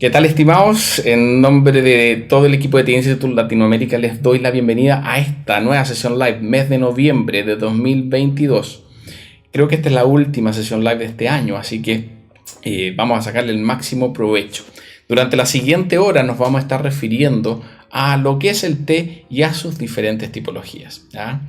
¿Qué tal, estimados? En nombre de todo el equipo de TI Institute Latinoamérica les doy la bienvenida a esta nueva sesión live, mes de noviembre de 2022. Creo que esta es la última sesión live de este año, así que vamos a sacarle el máximo provecho. Durante la siguiente hora nos vamos a estar refiriendo a lo que es el té y a sus diferentes tipologías, ¿ya?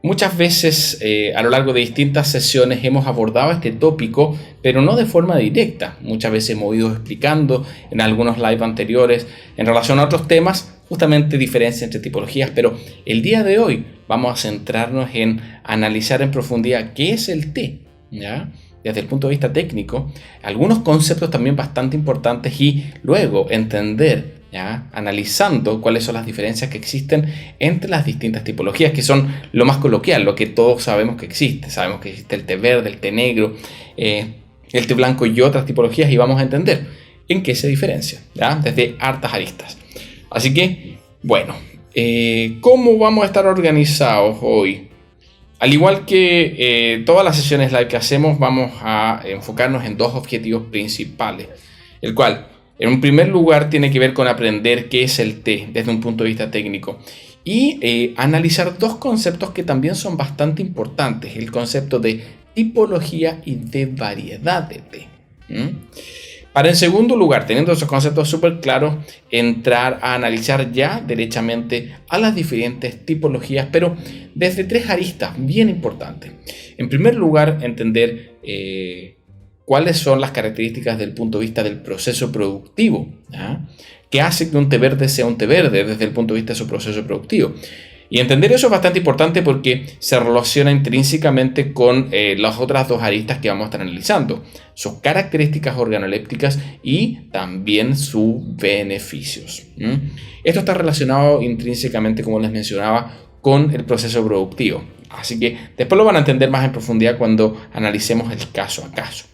Muchas veces a lo largo de distintas sesiones hemos abordado este tópico, pero no de forma directa. Muchas veces hemos ido explicando en algunos live anteriores en relación a otros temas, justamente diferencias entre tipologías, pero el día de hoy vamos a centrarnos en analizar en profundidad qué es el té, ¿ya? Desde el punto de vista técnico, algunos conceptos también bastante importantes y luego entender, ¿ya?, analizando cuáles son las diferencias que existen entre las distintas tipologías, que son lo más coloquial, lo que todos sabemos que existe. Sabemos que existe el té verde, el té negro, el té blanco y otras tipologías, y vamos a entender en qué se diferencia, ¿ya?, desde hartas aristas. Así que, bueno, ¿cómo vamos a estar organizados hoy? Al igual que todas las sesiones live que hacemos, vamos a enfocarnos en dos objetivos principales, el cual en un primer lugar tiene que ver con aprender qué es el té desde un punto de vista técnico y analizar dos conceptos que también son bastante importantes: el concepto de tipología y de variedad de té. Para, en segundo lugar, teniendo esos conceptos súper claros, entrar a analizar ya derechamente a las diferentes tipologías, pero desde tres aristas bien importantes. En primer lugar, entender cuáles son las características desde el punto de vista del proceso productivo, ¿ya?, que hace que un té verde sea un té verde desde el punto de vista de su proceso productivo. Y entender eso es bastante importante porque se relaciona intrínsecamente con las otras dos aristas que vamos a estar analizando: sus características organolépticas y también sus beneficios. Esto está relacionado intrínsecamente, como les mencionaba, con el proceso productivo. Así que después lo van a entender más en profundidad cuando analicemos el caso a caso.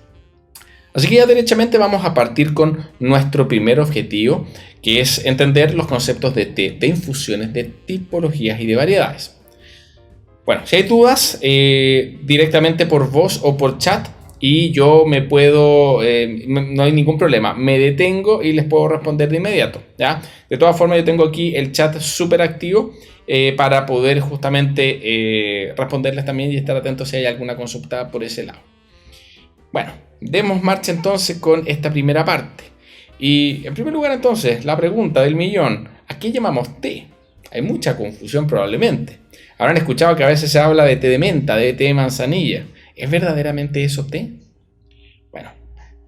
Así que ya derechamente vamos a partir con nuestro primer objetivo, que es entender los conceptos de té, de infusiones, de tipologías y de variedades. Bueno, si hay dudas, directamente por voz o por chat, y yo me puedo, no hay ningún problema, me detengo y les puedo responder de inmediato, ¿ya? De todas formas, yo tengo aquí el chat súper activo para poder justamente responderles también y estar atentos si hay alguna consulta por ese lado. Bueno, demos marcha entonces con esta primera parte. Y en primer lugar, entonces, la pregunta del millón: ¿a qué llamamos té? Hay mucha confusión probablemente. Habrán escuchado que a veces se habla de té de menta, de té de manzanilla. ¿Es verdaderamente eso té? Bueno,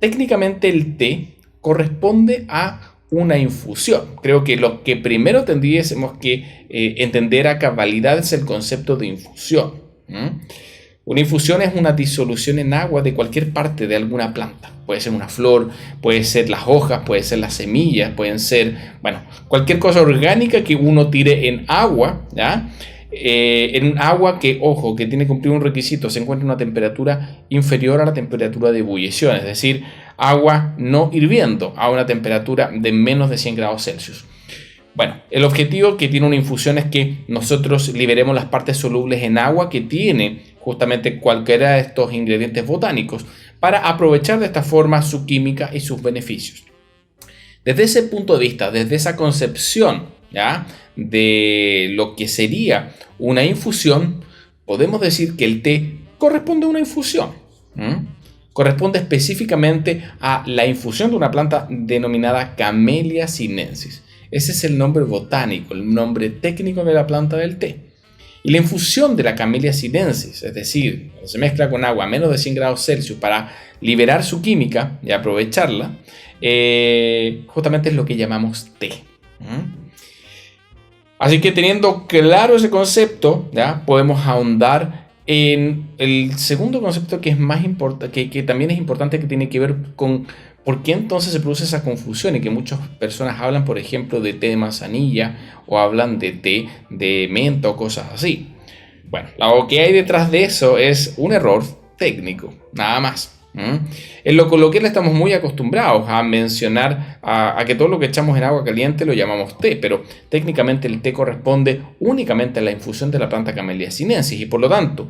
técnicamente el té corresponde a una infusión. Creo que lo que primero tendríamos que entender a cabalidad es el concepto de infusión. Una infusión es una disolución en agua de cualquier parte de alguna planta. Puede ser una flor, puede ser las hojas, puede ser las semillas, pueden ser, bueno, cualquier cosa orgánica que uno tire en agua, ¿ya? En un agua que, ojo, que tiene que cumplir un requisito: se encuentra en una temperatura inferior a la temperatura de ebullición, es decir, agua no hirviendo, a una temperatura de menos de 100 grados Celsius. Bueno, el objetivo que tiene una infusión es que nosotros liberemos las partes solubles en agua que tiene justamente cualquiera de estos ingredientes botánicos, para aprovechar de esta forma su química y sus beneficios. Desde ese punto de vista, desde esa concepción, ¿ya?, de lo que sería una infusión, podemos decir que el té corresponde a una infusión. Corresponde específicamente a la infusión de una planta denominada Camellia sinensis. Ese es el nombre botánico, el nombre técnico de la planta del té. Y la infusión de la Camellia sinensis, es decir, cuando se mezcla con agua a menos de 100 grados Celsius para liberar su química y aprovecharla, justamente es lo que llamamos té. Así que, teniendo claro ese concepto, ¿ya?, podemos ahondar en el segundo concepto, que es más importante, que también es importante, que tiene que ver con por qué entonces se produce esa confusión, y que muchas personas hablan, por ejemplo, de té de manzanilla o hablan de té de menta o cosas así. Bueno, lo que hay detrás de eso es un error técnico, nada más. En lo coloquial estamos muy acostumbrados a mencionar a que todo lo que echamos en agua caliente lo llamamos té, pero técnicamente el té corresponde únicamente a la infusión de la planta Camellia sinensis, y por lo tanto,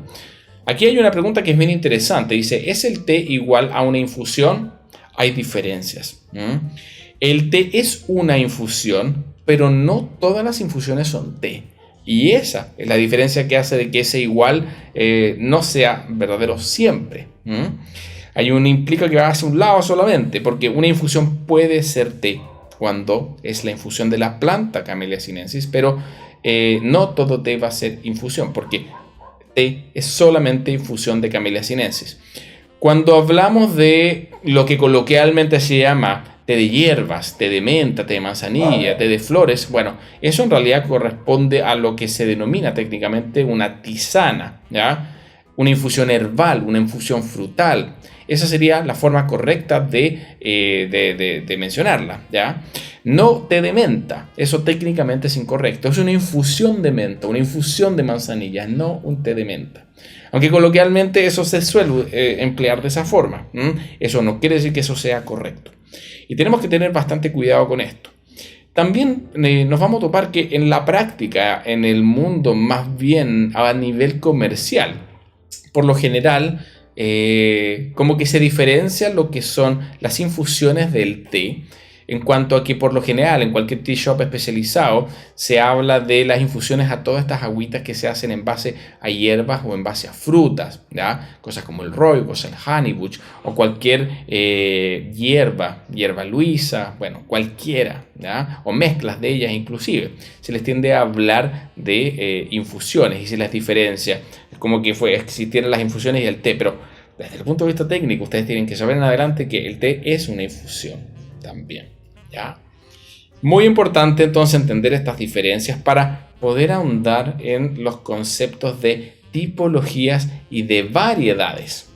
aquí hay una pregunta que es bien interesante. Dice: ¿es el té igual a una infusión? hay diferencias. El té es una infusión, pero no todas las infusiones son té. Y esa es la diferencia que hace de que ese igual no sea verdadero siempre. Hay un implica que va hacia un lado solamente, porque una infusión puede ser té cuando es la infusión de la planta Camellia sinensis, pero no todo té va a ser infusión, porque té es solamente infusión de Camellia sinensis. Cuando hablamos de lo que coloquialmente se llama té de hierbas, té de menta, té de manzanilla, té de flores, bueno, eso en realidad corresponde a lo que se denomina técnicamente una tisana, ¿ya? Una infusión herbal, una infusión frutal. Esa sería la forma correcta de mencionarla, ¿ya? No té de menta, eso técnicamente es incorrecto. Es una infusión de menta, una infusión de manzanilla, no un té de menta. Aunque coloquialmente eso se suele emplear de esa forma. Eso no quiere decir que eso sea correcto. Y tenemos que tener bastante cuidado con esto. También nos vamos a topar que en la práctica, en el mundo más bien a nivel comercial, por lo general, como que se diferencia lo que son las infusiones del té, en cuanto a que por lo general en cualquier tea shop especializado se habla de las infusiones a todas estas agüitas que se hacen en base a hierbas o en base a frutas, ¿ya? Cosas como el rooibos, el honeybush o cualquier hierba luisa, bueno, cualquiera, ¿ya? O mezclas de ellas inclusive. Se les tiende a hablar de infusiones y se les diferencia. Es como que existieran las infusiones y el té, pero desde el punto de vista técnico ustedes tienen que saber en adelante que el té es una infusión también. ¿Ya? Muy importante entonces entender estas diferencias para poder ahondar en los conceptos de tipologías y de variedades.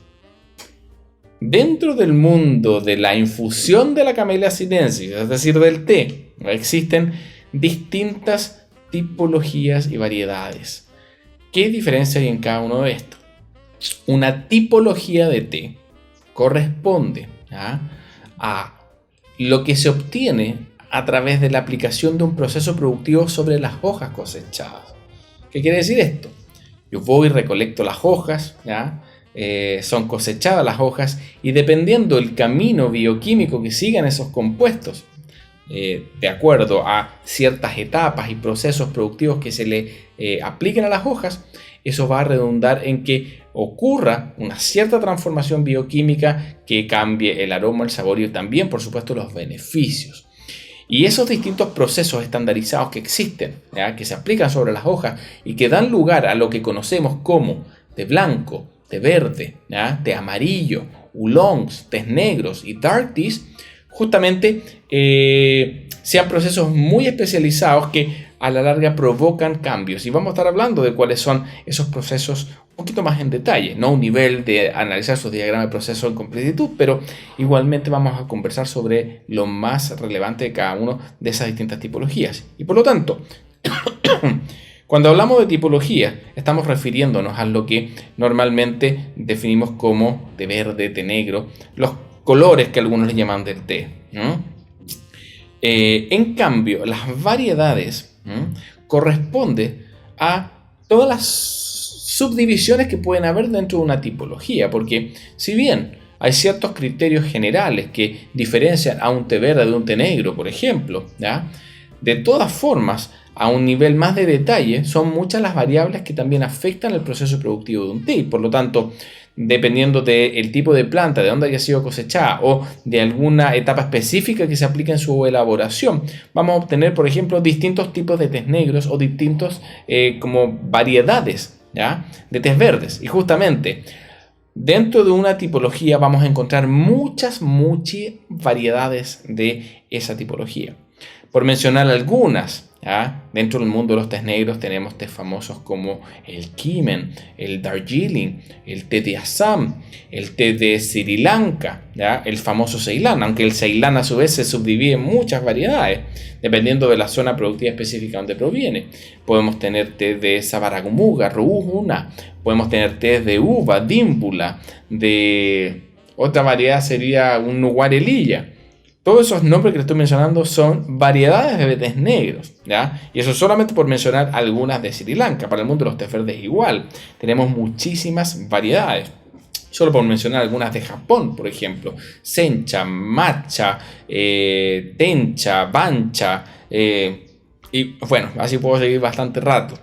Dentro del mundo de la infusión de la Camellia sinensis, es decir, del té, existen distintas tipologías y variedades. ¿Qué diferencia hay en cada uno de estos? Una tipología de té corresponde a lo que se obtiene a través de la aplicación de un proceso productivo sobre las hojas cosechadas. ¿Qué quiere decir esto? Yo voy y recolecto las hojas, ¿ya? Son cosechadas las hojas y dependiendo del camino bioquímico que sigan esos compuestos, de acuerdo a ciertas etapas y procesos productivos que se le apliquen a las hojas, eso va a redundar en que ocurra una cierta transformación bioquímica que cambie el aroma, el sabor y también, por supuesto, los beneficios. Y esos distintos procesos estandarizados que existen, ¿ya? Que se aplican sobre las hojas y que dan lugar a lo que conocemos como té blanco, té verde, ¿ya? Té amarillo, oolongs, tés negros y dark teas, justamente sean procesos muy especializados que a la larga provocan cambios. Y vamos a estar hablando de cuáles son esos procesos un poquito más en detalle, no a un nivel de analizar sus diagramas de proceso en completitud, pero igualmente vamos a conversar sobre lo más relevante de cada una de esas distintas tipologías. Y por lo tanto, cuando hablamos de tipología, estamos refiriéndonos a lo que normalmente definimos como té verde, té negro, los colores que algunos le llaman del té, ¿no? En cambio, las variedades corresponden a todas las subdivisiones que pueden haber dentro de una tipología, porque si bien hay ciertos criterios generales que diferencian a un té verde de un té negro, por ejemplo, ¿ya? De todas formas, a un nivel más de detalle, son muchas las variables que también afectan el proceso productivo de un té. Por lo tanto, dependiendo del tipo de planta, de dónde haya sido cosechada o de alguna etapa específica que se aplique en su elaboración, vamos a obtener, por ejemplo, distintos tipos de tés negros o distintos como variedades, ¿ya? De tés verdes. Y justamente dentro de una tipología vamos a encontrar muchas variedades de esa tipología. Por mencionar algunas, ¿ya? Dentro del mundo de los tés negros tenemos tés famosos como el Keemen, el Darjeeling, el té de Assam, el té de Sri Lanka, ¿ya? El famoso Ceilán, aunque el Ceilán a su vez se subdivide en muchas variedades, dependiendo de la zona productiva específica donde proviene. Podemos tener té de Sabaragumuga, Ruhuna, podemos tener té de uva, Dímbula, de otra variedad sería un Nuguarelilla. Todos esos nombres que les estoy mencionando son variedades de tés negros, ¿ya? Y eso solamente por mencionar algunas de Sri Lanka. Para el mundo de los tés verdes igual. Tenemos muchísimas variedades. Solo por mencionar algunas de Japón, por ejemplo, sencha, matcha, tencha, bancha, y bueno, así puedo seguir bastante rato.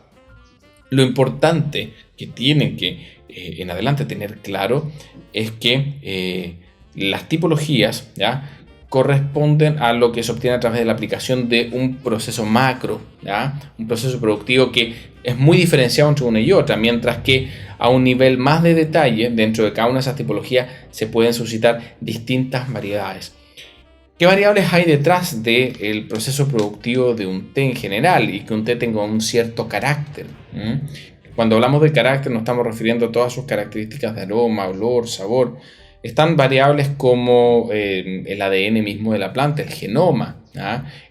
Lo importante que tienen que en adelante tener claro es que las tipologías, ¿ya?, corresponden a lo que se obtiene a través de la aplicación de un proceso macro, ¿ya?, un proceso productivo que es muy diferenciado entre una y otra, mientras que a un nivel más de detalle, dentro de cada una de esas tipologías se pueden suscitar distintas variedades. ¿Qué variables hay detrás del proceso productivo de un té en general y que un té tenga un cierto carácter? Cuando hablamos de carácter nos estamos refiriendo a todas sus características de aroma, olor, sabor. Están variables como el ADN mismo de la planta, el genoma.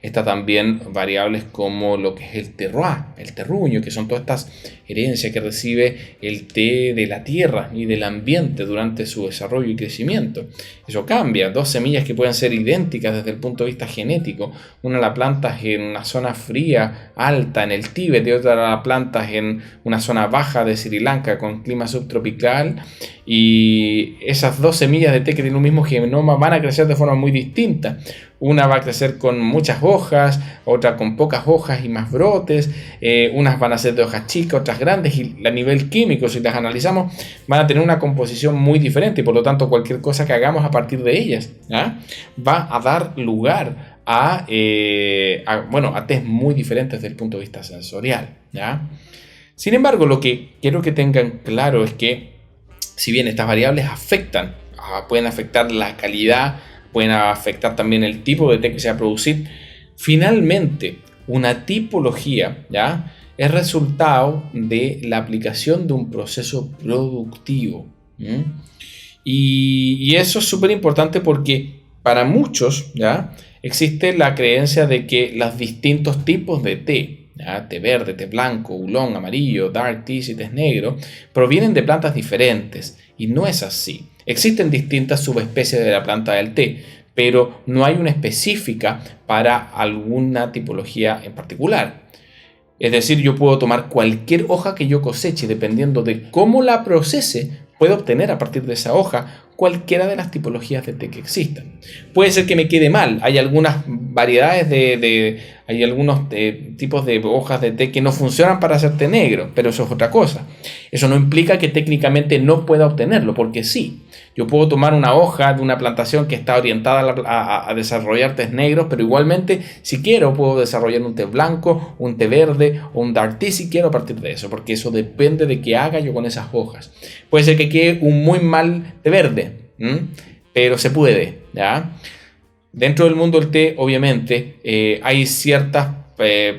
Está también variables como lo que es el terroir, el terruño, que son todas estas herencias que recibe el té de la tierra y del ambiente durante su desarrollo y crecimiento. Eso cambia, dos semillas que pueden ser idénticas desde el punto de vista genético. Una la plantas en una zona fría, alta, en el Tíbet, y otra la plantas en una zona baja de Sri Lanka con clima subtropical. Y esas dos semillas de té que tienen un mismo genoma van a crecer de forma muy distinta. Una va a crecer con muchas hojas, otra con pocas hojas y más brotes, unas van a ser de hojas chicas, otras grandes, y a nivel químico, si las analizamos, van a tener una composición muy diferente y por lo tanto cualquier cosa que hagamos a partir de ellas va a dar lugar a tés muy diferentes desde el punto de vista sensorial. Sin embargo, lo que quiero que tengan claro es que si bien estas variables pueden afectar la calidad, pueden afectar también el tipo de té que se va a producir, finalmente una tipología es resultado de la aplicación de un proceso productivo. Y eso es súper importante porque para muchos existe la creencia de que los distintos tipos de té, té verde, té blanco, oolong, amarillo, dark teas y tés negros, provienen de plantas diferentes, y no es así. Existen distintas subespecies de la planta del té, pero no hay una específica para alguna tipología en particular. Es decir, yo puedo tomar cualquier hoja que yo coseche, dependiendo de cómo la procese, puedo obtener a partir de esa hoja cualquiera de las tipologías de té que existan. Puede ser que me quede mal, hay algunas variedades hay algunos tipos de hojas de té que no funcionan para hacer té negro, pero eso es otra cosa. Eso no implica que técnicamente no pueda obtenerlo, porque sí, yo puedo tomar una hoja de una plantación que está orientada a desarrollar tés negros, pero igualmente si quiero puedo desarrollar un té blanco, un té verde o un dark tea si quiero a partir de eso, porque eso depende de qué haga yo con esas hojas. Puede ser que quede un muy mal té verde, pero se puede, Dentro del mundo del té, obviamente, hay ciertas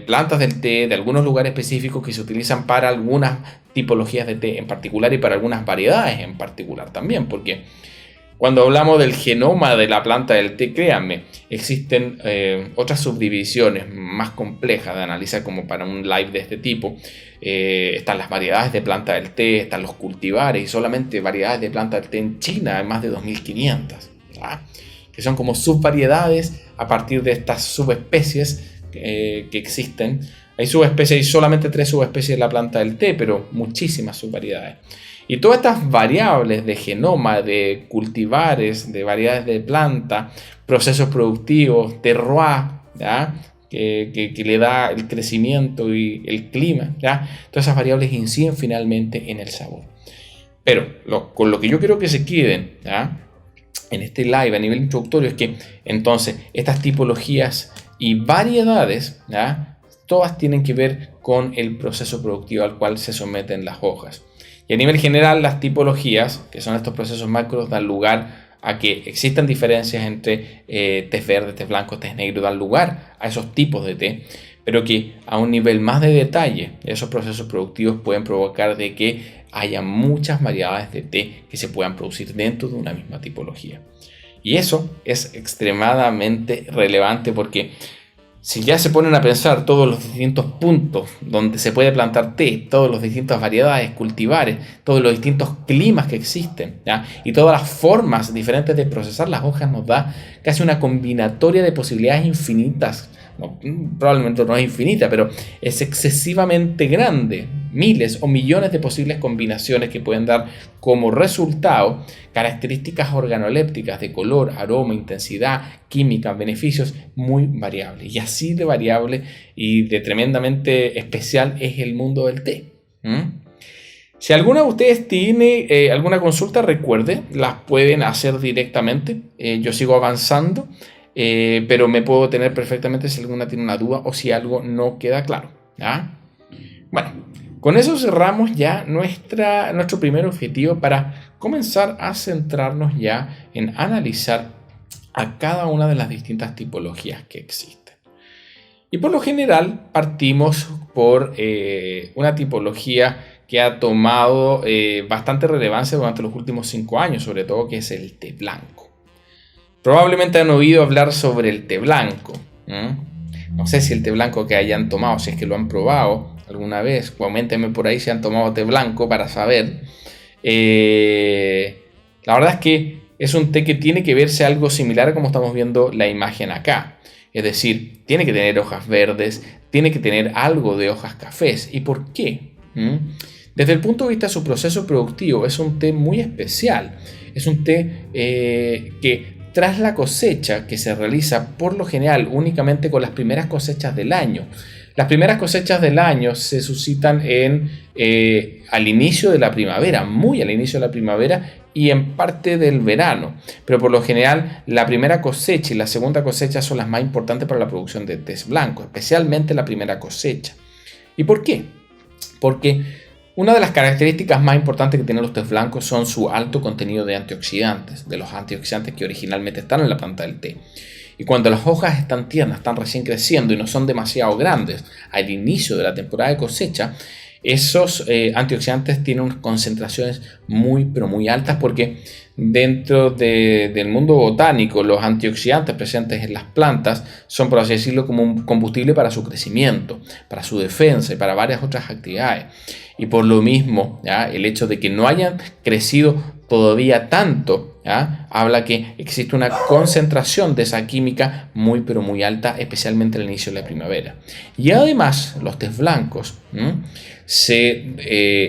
plantas del té de algunos lugares específicos que se utilizan para algunas tipologías de té en particular y para algunas variedades en particular también, porque cuando hablamos del genoma de la planta del té, créanme, existen otras subdivisiones más complejas de analizar, como para un live de este tipo. Están las variedades de planta del té, están los cultivares, y solamente variedades de planta del té en China hay más de 2500, que son como subvariedades a partir de estas subespecies que existen. Hay subespecies, y solamente 3 subespecies de la planta del té, pero muchísimas subvariedades. Y todas estas variables de genoma, de cultivares, de variedades de planta, procesos productivos, terroir, que le da el crecimiento y el clima, todas esas variables inciden finalmente en el sabor. Pero con lo que yo quiero que se queden en este live a nivel introductorio es que entonces estas tipologías y variedades, todas tienen que ver con el proceso productivo al cual se someten las hojas. Y a nivel general, las tipologías, que son estos procesos macros, dan lugar a que existan diferencias entre tés verdes, tés blancos, tés negros, dan lugar a esos tipos de té, pero que a un nivel más de detalle, esos procesos productivos pueden provocar de que haya muchas variedades de té que se puedan producir dentro de una misma tipología. Y eso es extremadamente relevante porque si ya se ponen a pensar todos los distintos puntos donde se puede plantar té, todas las distintas variedades, cultivares, todos los distintos climas que existen, y todas las formas diferentes de procesar las hojas, nos da casi una combinatoria de posibilidades infinitas. Probablemente no es infinita, pero es excesivamente grande miles o millones de posibles combinaciones que pueden dar como resultado características organolépticas de color, aroma, intensidad, química, beneficios muy variables. Y así de variable y de tremendamente especial es el mundo del té. Si alguno de ustedes tiene alguna consulta, recuerde, las pueden hacer directamente. Yo sigo avanzando, pero me puedo tener perfectamente si alguna tiene una duda o si algo no queda claro. ¿Ya? Bueno, con eso cerramos ya nuestro primer objetivo para comenzar a centrarnos ya en analizar a cada una de las distintas tipologías que existen. Y por lo general partimos por una tipología que ha tomado bastante relevancia durante los últimos 5 años, sobre todo, que es el té blanco. Probablemente han oído hablar sobre el té blanco. No sé si el té blanco que hayan tomado, si es que lo han probado alguna vez, coméntenme por ahí si han tomado té blanco para saber. La verdad es que es un té que tiene que verse algo similar a como estamos viendo la imagen acá. Es decir, tiene que tener hojas verdes, tiene que tener algo de hojas cafés. ¿Y por qué? Desde el punto de vista de su proceso productivo, es un té muy especial. Es un té que tras la cosecha, que se realiza por lo general únicamente con las primeras cosechas del año. Las primeras cosechas del año se suscitan al inicio de la primavera, muy al inicio de la primavera y en parte del verano. Pero por lo general la primera cosecha y la segunda cosecha son las más importantes para la producción de tés blanco, especialmente la primera cosecha. ¿Y por qué? Porque una de las características más importantes que tienen los tés blancos son su alto contenido de antioxidantes, de los antioxidantes que originalmente están en la planta del té. Y cuando las hojas están tiernas, están recién creciendo y no son demasiado grandes al inicio de la temporada de cosecha, esos antioxidantes tienen unas concentraciones muy, pero muy altas, porque dentro del mundo botánico los antioxidantes presentes en las plantas son, por así decirlo, como un combustible para su crecimiento, para su defensa y para varias otras actividades. Y por lo mismo, ¿ya?, el hecho de que no hayan crecido todavía tanto, ¿ya?, habla que existe una concentración de esa química muy pero muy alta, especialmente al inicio de la primavera. Y además los tés blancos se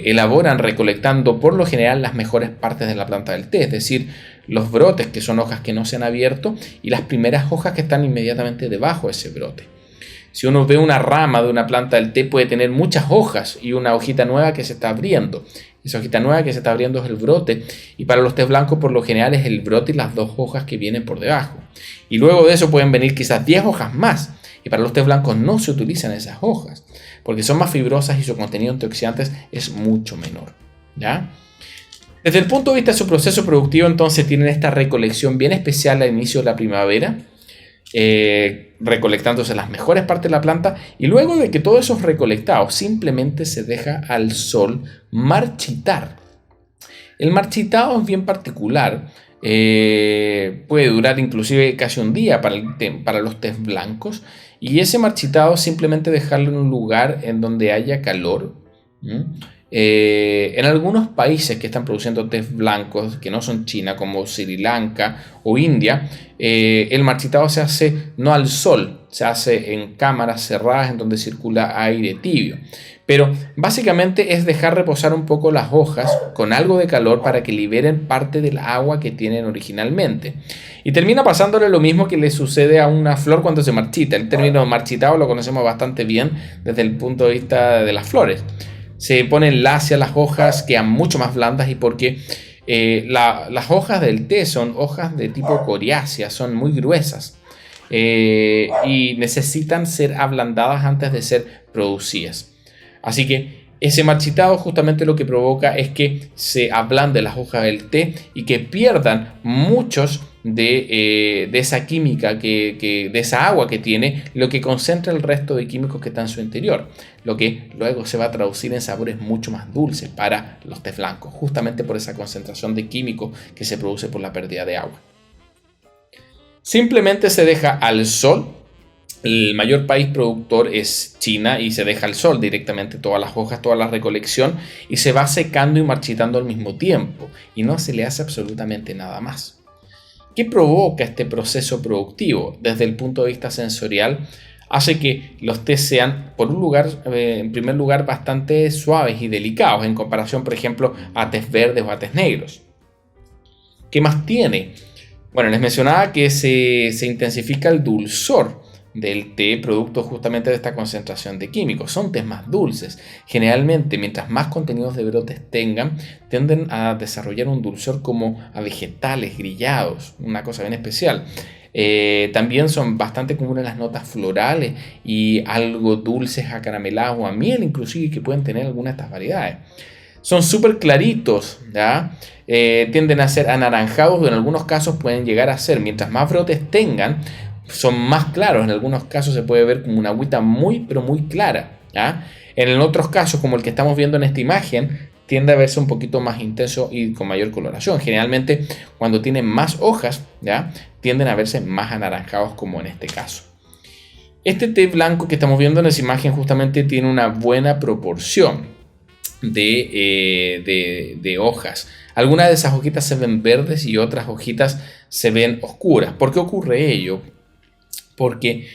elaboran recolectando por lo general las mejores partes de la planta del té, es decir, los brotes, que son hojas que no se han abierto, y las primeras hojas que están inmediatamente debajo de ese brote. Si uno ve una rama de una planta del té, puede tener muchas hojas y una hojita nueva que se está abriendo. Esa hojita nueva que se está abriendo es el brote, y para los tés blancos por lo general es el brote y las 2 hojas que vienen por debajo. Y luego de eso pueden venir quizás 10 hojas más, y para los tés blancos no se utilizan esas hojas, porque son más fibrosas y su contenido de antioxidantes es mucho menor, ¿ya? Desde el punto de vista de su proceso productivo, entonces tienen esta recolección bien especial al inicio de la primavera, recolectándose las mejores partes de la planta, y luego de que todo eso es recolectado simplemente se deja al sol marchitar. El marchitado es bien particular, puede durar inclusive casi un día para los tés blancos, y ese marchitado simplemente dejarlo en un lugar en donde haya calor. En algunos países que están produciendo tés blancos que no son China, como Sri Lanka o India, el marchitado se hace no al sol, se hace en cámaras cerradas en donde circula aire tibio. Pero básicamente es dejar reposar un poco las hojas con algo de calor para que liberen parte del agua que tienen originalmente. Y termina pasándole lo mismo que le sucede a una flor cuando se marchita. El término marchitado lo conocemos bastante bien desde el punto de vista de las flores. Se ponen lacias las hojas, quedan mucho más blandas, y porque las hojas del té son hojas de tipo coriácea, son muy gruesas y necesitan ser ablandadas antes de ser producidas. Así que ese marchitado justamente lo que provoca es que se ablanden las hojas del té y que pierdan muchos de esa química, de esa agua que tiene, lo que concentra el resto de químicos que están en su interior, lo que luego se va a traducir en sabores mucho más dulces para los tés blancos, justamente por esa concentración de químicos que se produce por la pérdida de agua. Simplemente se deja al sol. El mayor país productor es China, y se deja al sol directamente todas las hojas, toda la recolección, y se va secando y marchitando al mismo tiempo, y no se le hace absolutamente nada más. ¿Qué provoca este proceso productivo? Desde el punto de vista sensorial, hace que los tés sean, en primer lugar, bastante suaves y delicados en comparación, por ejemplo, a tés verdes o a tés negros. ¿Qué más tiene? Bueno, les mencionaba que se intensifica el dulzor del té producto justamente de esta concentración de químicos. Son tés más dulces. Generalmente, mientras más contenidos de brotes tengan, tienden a desarrollar un dulzor como a vegetales grillados, una cosa bien especial. También son bastante comunes las notas florales y algo dulces, acarameladas o a miel inclusive, que pueden tener algunas de estas variedades. Son súper claritos, ¿ya? Tienden a ser anaranjados o en algunos casos pueden llegar a ser, mientras más brotes tengan, son más claros. En algunos casos se puede ver como una agüita muy, pero muy clara, ¿ya? En otros casos, como el que estamos viendo en esta imagen, tiende a verse un poquito más intenso y con mayor coloración. Generalmente, cuando tienen más hojas, ¿ya? Tienden a verse más anaranjados, como en este caso. Este té blanco que estamos viendo en esa imagen justamente tiene una buena proporción de hojas. Algunas de esas hojitas se ven verdes y otras hojitas se ven oscuras. ¿Por qué ocurre ello? Porque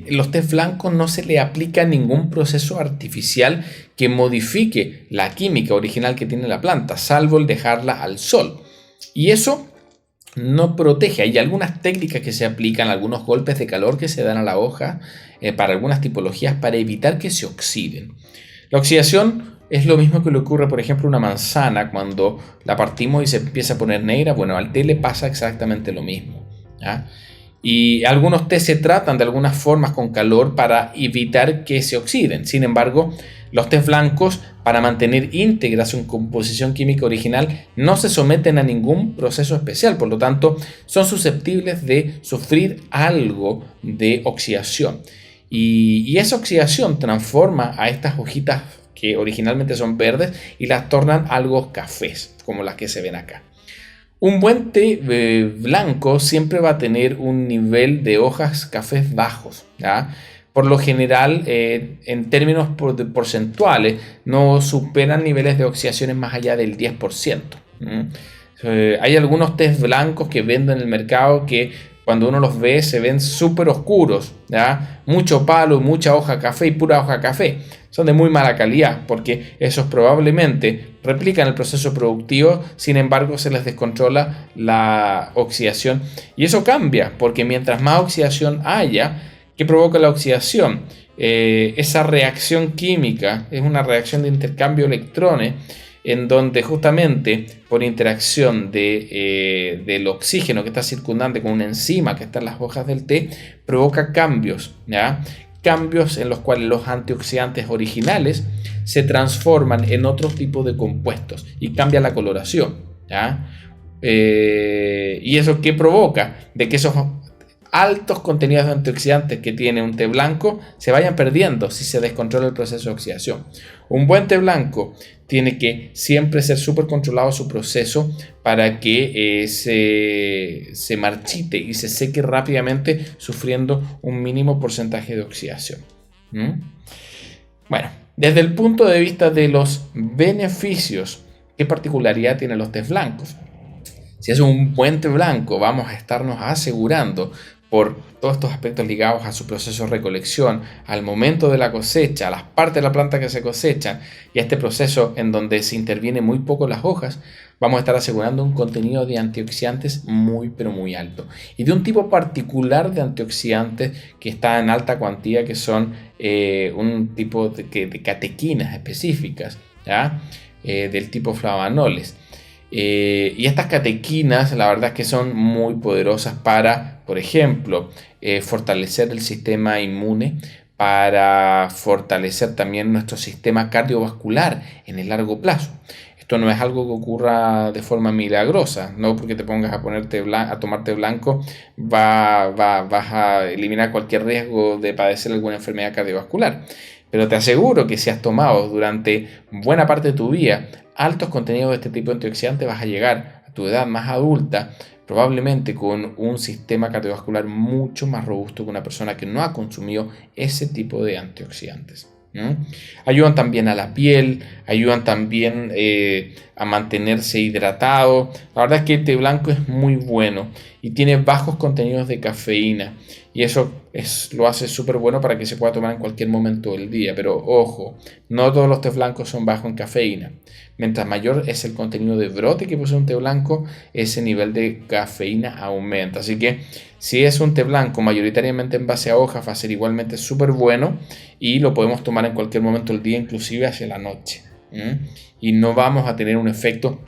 los tés blancos no se le aplica ningún proceso artificial que modifique la química original que tiene la planta, salvo el dejarla al sol. Y eso no protege. Hay algunas técnicas que se aplican, algunos golpes de calor que se dan a la hoja para algunas tipologías para evitar que se oxiden. La oxidación es lo mismo que le ocurre, por ejemplo, a una manzana cuando la partimos y se empieza a poner negra. Bueno, al té le pasa exactamente lo mismo, ¿ya? Y algunos tés se tratan de algunas formas con calor para evitar que se oxiden. Sin embargo, los tés blancos, para mantener íntegra su composición química original, no se someten a ningún proceso especial. Por lo tanto, son susceptibles de sufrir algo de oxidación. Y esa oxidación transforma a estas hojitas que originalmente son verdes y las tornan algo cafés, como las que se ven acá. Un buen té blanco siempre va a tener un nivel de hojas cafés bajos, ¿ya? Por lo general, en términos porcentuales, no superan niveles de oxidaciones más allá del 10%. Hay algunos tés blancos que venden en el mercado que cuando uno los ve se ven súper oscuros, ¿ya? Mucho palo, mucha hoja café y pura hoja café. Son de muy mala calidad porque esos probablemente replican el proceso productivo, sin embargo se les descontrola la oxidación. Y eso cambia porque mientras más oxidación haya, ¿qué provoca la oxidación? Esa reacción química es una reacción de intercambio de electrones en donde justamente por interacción del oxígeno que está circundante con una enzima que está en las hojas del té, provoca cambios, ¿ya? Cambios en los cuales los antioxidantes originales se transforman en otro tipo de compuestos y cambia la coloración, ¿ya? ¿Y eso qué provoca? De que esos altos contenidos de antioxidantes que tiene un té blanco se vayan perdiendo si se descontrola el proceso de oxidación. Un buen té blanco tiene que siempre ser súper controlado su proceso para que se marchite y se seque rápidamente, sufriendo un mínimo porcentaje de oxidación. Bueno, desde el punto de vista de los beneficios, ¿qué particularidad tienen los tés blancos? Si es un buen té blanco, vamos a estarnos asegurando por todos estos aspectos ligados a su proceso de recolección, al momento de la cosecha, a las partes de la planta que se cosechan y a este proceso en donde se interviene muy poco las hojas, vamos a estar asegurando un contenido de antioxidantes muy pero muy alto y de un tipo particular de antioxidantes que está en alta cuantía, que son un tipo de catequinas específicas, ¿ya? Del tipo flavanoles. Y estas catequinas, la verdad es que son muy poderosas para, por ejemplo, fortalecer el sistema inmune, para fortalecer también nuestro sistema cardiovascular en el largo plazo. Esto no es algo que ocurra de forma milagrosa, no porque te pongas a tomarte blanco vas a eliminar cualquier riesgo de padecer alguna enfermedad cardiovascular. Pero te aseguro que si has tomado durante buena parte de tu vida altos contenidos de este tipo de antioxidantes, vas a llegar a tu edad más adulta probablemente con un sistema cardiovascular mucho más robusto que una persona que no ha consumido ese tipo de antioxidantes. Ayudan también a la piel, ayudan también a mantenerse hidratado. La verdad es que el té blanco es muy bueno y tiene bajos contenidos de cafeína. Y eso lo hace súper bueno para que se pueda tomar en cualquier momento del día. Pero ojo, no todos los tés blancos son bajos en cafeína. Mientras mayor es el contenido de brote que posee un té blanco, ese nivel de cafeína aumenta. Así que si es un té blanco mayoritariamente en base a hojas, va a ser igualmente súper bueno y lo podemos tomar en cualquier momento del día, inclusive hacia la noche. Y no vamos a tener un efecto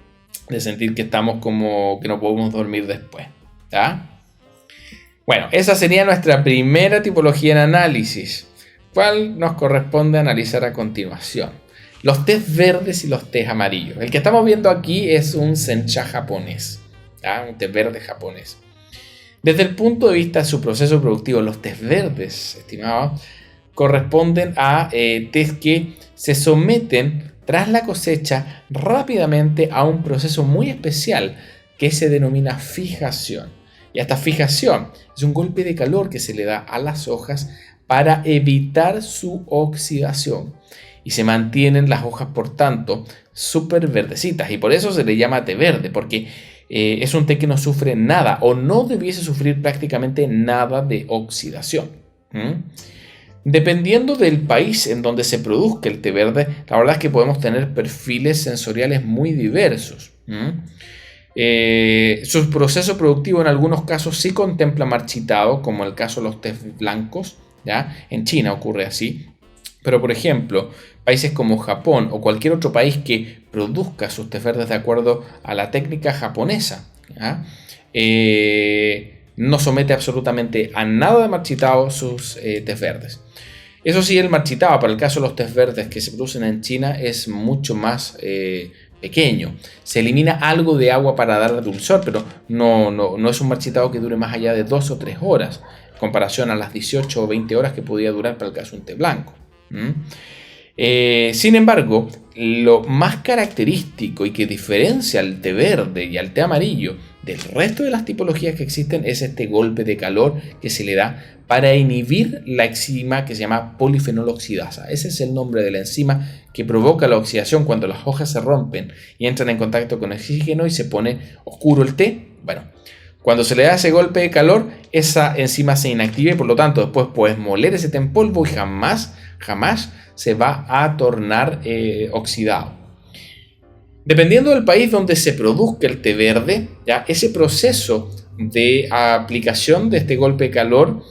de sentir que estamos como que no podemos dormir después. ¿Tá? Bueno, esa sería nuestra primera tipología en análisis. ¿Cuál nos corresponde analizar a continuación? Los tés verdes y los tés amarillos. El que estamos viendo aquí es un sencha japonés, ¿tá? Un té verde japonés. Desde el punto de vista de su proceso productivo, los tés verdes, estimados, corresponden a tés que se someten tras la cosecha rápidamente a un proceso muy especial que se denomina fijación. Y esta fijación es un golpe de calor que se le da a las hojas para evitar su oxidación. Y se mantienen las hojas, por tanto, súper verdecitas. Y por eso se le llama té verde, porque es un té que no sufre nada o no debiese sufrir prácticamente nada de oxidación. Dependiendo del país en donde se produzca el té verde, la verdad es que podemos tener perfiles sensoriales muy diversos. Su proceso productivo en algunos casos sí contempla marchitado, como el caso de los tés blancos, ¿ya? En China ocurre así. Pero, por ejemplo, países como Japón o cualquier otro país que produzca sus tés verdes de acuerdo a la técnica japonesa, ¿ya? No somete absolutamente a nada de marchitado sus tés verdes. Eso sí, el marchitado para el caso de los tés verdes que se producen en China es mucho más pequeño. Se elimina algo de agua para darle dulzor, pero no es un marchitado que dure más allá de 2 o 3 horas, en comparación a las 18 o 20 horas que podía durar para el caso de un té blanco. Sin embargo, lo más característico y que diferencia al té verde y al té amarillo del resto de las tipologías que existen es este golpe de calor que se le da para inhibir la enzima que se llama polifenol oxidasa. Ese es el nombre de la enzima que provoca la oxidación cuando las hojas se rompen y entran en contacto con el oxígeno y se pone oscuro el té. Bueno, cuando se le da ese golpe de calor, esa enzima se inactiva y por lo tanto después puedes moler ese té en polvo y jamás se va a tornar oxidado. Dependiendo del país donde se produzca el té verde, ¿ya? Ese proceso de aplicación de este golpe de calor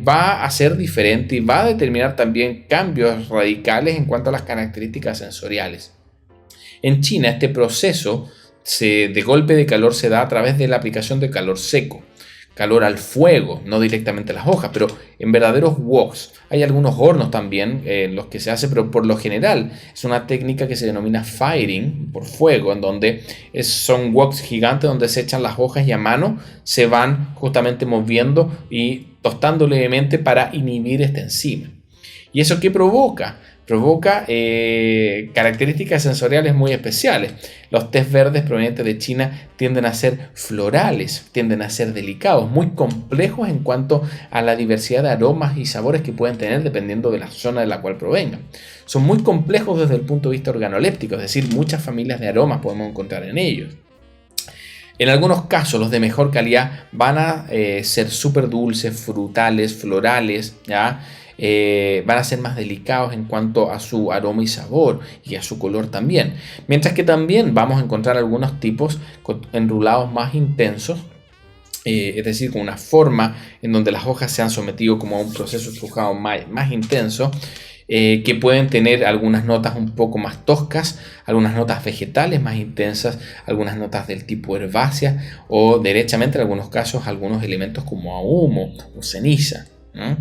va a ser diferente y va a determinar también cambios radicales en cuanto a las características sensoriales. En China, este proceso de golpe de calor se da a través de la aplicación de calor seco, calor al fuego, no directamente a las hojas, pero en verdaderos woks. Hay algunos hornos también en los que se hace, pero por lo general es una técnica que se denomina firing, por fuego, en donde son woks gigantes donde se echan las hojas y a mano se van justamente moviendo y tostando levemente para inhibir esta enzima. ¿Y eso qué provoca? Provoca características sensoriales muy especiales. Los tés verdes provenientes de China tienden a ser florales, tienden a ser delicados, muy complejos en cuanto a la diversidad de aromas y sabores que pueden tener dependiendo de la zona de la cual provengan. Son muy complejos desde el punto de vista organoléptico, es decir, muchas familias de aromas podemos encontrar en ellos. En algunos casos, los de mejor calidad van a ser súper dulces, frutales, florales, ¿ya? Van a ser más delicados en cuanto a su aroma y sabor y a su color también. Mientras que también vamos a encontrar algunos tipos enrulados más intensos, es decir, con una forma en donde las hojas se han sometido como a un proceso estrujado más intenso, que pueden tener algunas notas un poco más toscas, algunas notas vegetales más intensas, algunas notas del tipo herbácea o derechamente en algunos casos algunos elementos como a humo o ceniza, ¿no?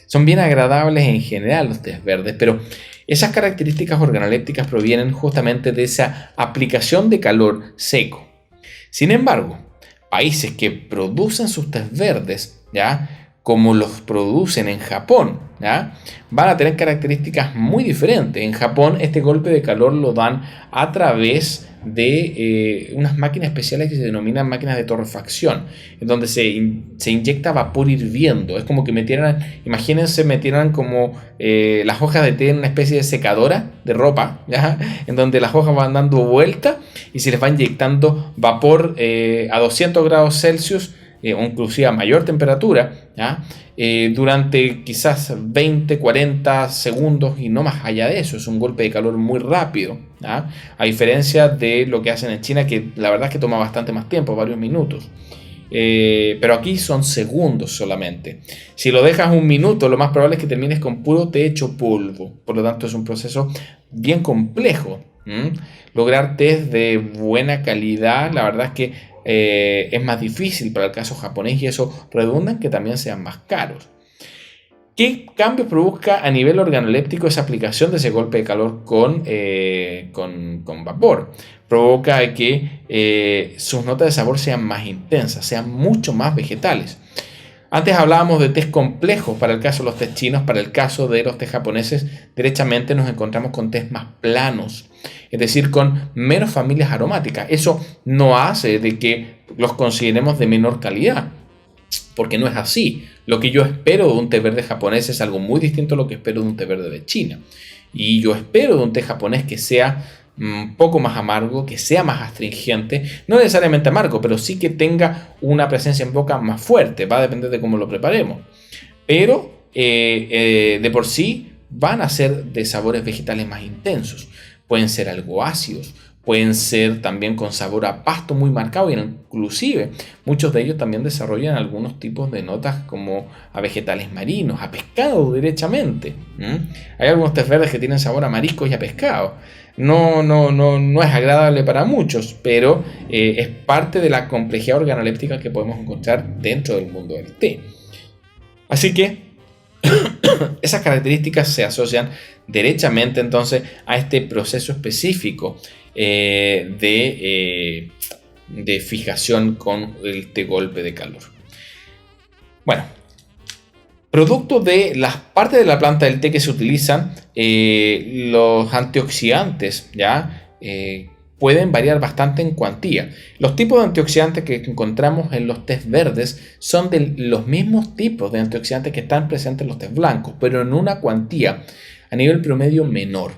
Son bien agradables en general los tés verdes, pero esas características organolépticas provienen justamente de esa aplicación de calor seco. Sin embargo, países que producen sus tés verdes, ¿ya? como los producen en Japón, ¿ya? Van a tener características muy diferentes. En Japón este golpe de calor lo dan a través de unas máquinas especiales que se denominan máquinas de torrefacción, en donde se inyecta vapor hirviendo. Es como que metieran como las hojas de té en una especie de secadora de ropa, ¿ya? En donde las hojas van dando vuelta y se les va inyectando vapor a 200 grados Celsius, o inclusive a mayor temperatura, ¿ya? Durante quizás 20, 40 segundos y no más allá de eso. Es un golpe de calor muy rápido, ¿ya? A diferencia de lo que hacen en China, que la verdad es que toma bastante más tiempo, varios minutos. Pero aquí son segundos solamente. Si lo dejas un minuto, lo más probable es que termines con puro té hecho polvo. Por lo tanto, es un proceso bien complejo. Lograr tés de buena calidad, la verdad es que es más difícil para el caso japonés, y eso redunda en que también sean más caros. ¿Qué cambios provoca a nivel organoléptico esa aplicación de ese golpe de calor con vapor? Provoca que sus notas de sabor sean más intensas, sean mucho más vegetales. Antes hablábamos de tés complejos para el caso de los tés chinos. Para el caso de los tés japoneses, derechamente nos encontramos con tés más planos, es decir, con menos familias aromáticas. Eso no hace de que los consideremos de menor calidad, porque no es así. Lo que yo espero de un té verde japonés es algo muy distinto a lo que espero de un té verde de China. Y yo espero de un té japonés que sea un poco más amargo, que sea más astringente, no necesariamente amargo, pero sí que tenga una presencia en boca más fuerte. Va a depender de cómo lo preparemos, pero de por sí van a ser de sabores vegetales más intensos. Pueden ser algo ácidos, pueden ser también con sabor a pasto muy marcado, y inclusive muchos de ellos también desarrollan algunos tipos de notas como a vegetales marinos, a pescado derechamente. Hay algunos tés verdes que tienen sabor a mariscos y a pescado. No es agradable para muchos, pero es parte de la complejidad organoléptica que podemos encontrar dentro del mundo del té. Así que esas características se asocian derechamente entonces a este proceso específico de fijación con este golpe de calor. Bueno, producto de las partes de la planta del té que se utilizan, los antioxidantes, ¿ya? Pueden variar bastante en cuantía. Los tipos de antioxidantes que encontramos en los tés verdes son de los mismos tipos de antioxidantes que están presentes en los tés blancos, pero en una cuantía a nivel promedio menor.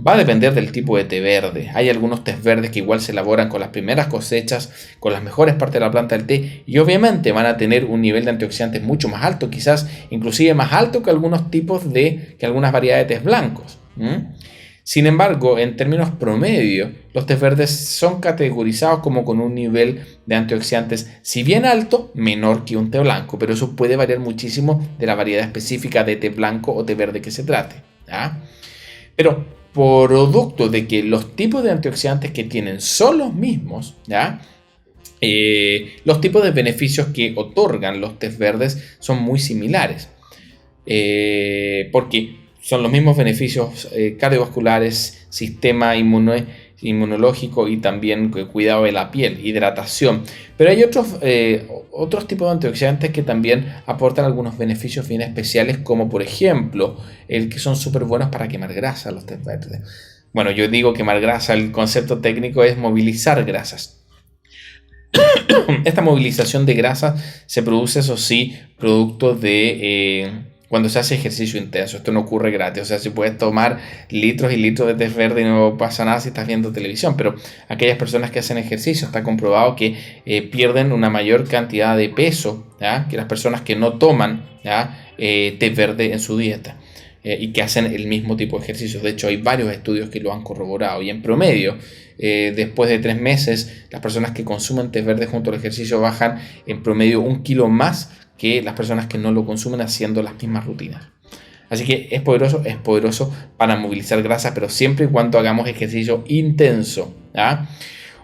Va a depender del tipo de té verde. Hay algunos tés verdes que igual se elaboran con las primeras cosechas, con las mejores partes de la planta del té, y obviamente van a tener un nivel de antioxidantes mucho más alto, quizás inclusive más alto que algunas variedades de tés blancos. Sin embargo, en términos promedio, los tés verdes son categorizados como con un nivel de antioxidantes, si bien alto, menor que un té blanco, pero eso puede variar muchísimo de la variedad específica de té blanco o té verde que se trate, ¿ya? Pero producto de que los tipos de antioxidantes que tienen son los mismos, ¿ya? Los tipos de beneficios que otorgan los tés verdes son muy similares, porque son los mismos beneficios cardiovasculares, sistema inmunológico y también cuidado de la piel, hidratación. Pero hay otros tipos de antioxidantes que también aportan algunos beneficios bien especiales, como por ejemplo el que son súper buenos para quemar grasa, los tés verdes. Bueno, yo digo quemar grasa, el concepto técnico es movilizar grasas. Esta movilización de grasas se produce, eso sí, producto de cuando se hace ejercicio intenso. Esto no ocurre gratis, o sea, si puedes tomar litros y litros de té verde y no pasa nada si estás viendo televisión, pero aquellas personas que hacen ejercicio, está comprobado que pierden una mayor cantidad de peso, ¿ya? Que las personas que no toman, ¿ya? Té verde en su dieta y que hacen el mismo tipo de ejercicio. De hecho, hay varios estudios que lo han corroborado, y en promedio, después de 3 meses, las personas que consumen té verde junto al ejercicio bajan en promedio 1 kilo más que las personas que no lo consumen haciendo las mismas rutinas. Así que es poderoso para movilizar grasa, pero siempre y cuando hagamos ejercicio intenso, ¿ya?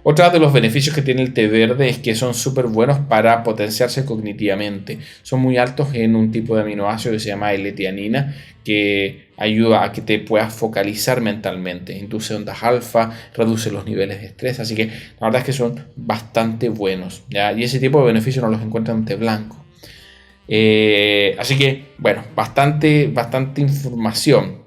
Otro de los beneficios que tiene el té verde es que son súper buenos para potenciarse cognitivamente. Son muy altos en un tipo de aminoácido que se llama L-tianina, que ayuda a que te puedas focalizar mentalmente, induce ondas alfa, reduce los niveles de estrés. Así que la verdad es que son bastante buenos, ¿ya? Y ese tipo de beneficios no los encuentran en té blanco. Así que, bueno, bastante información.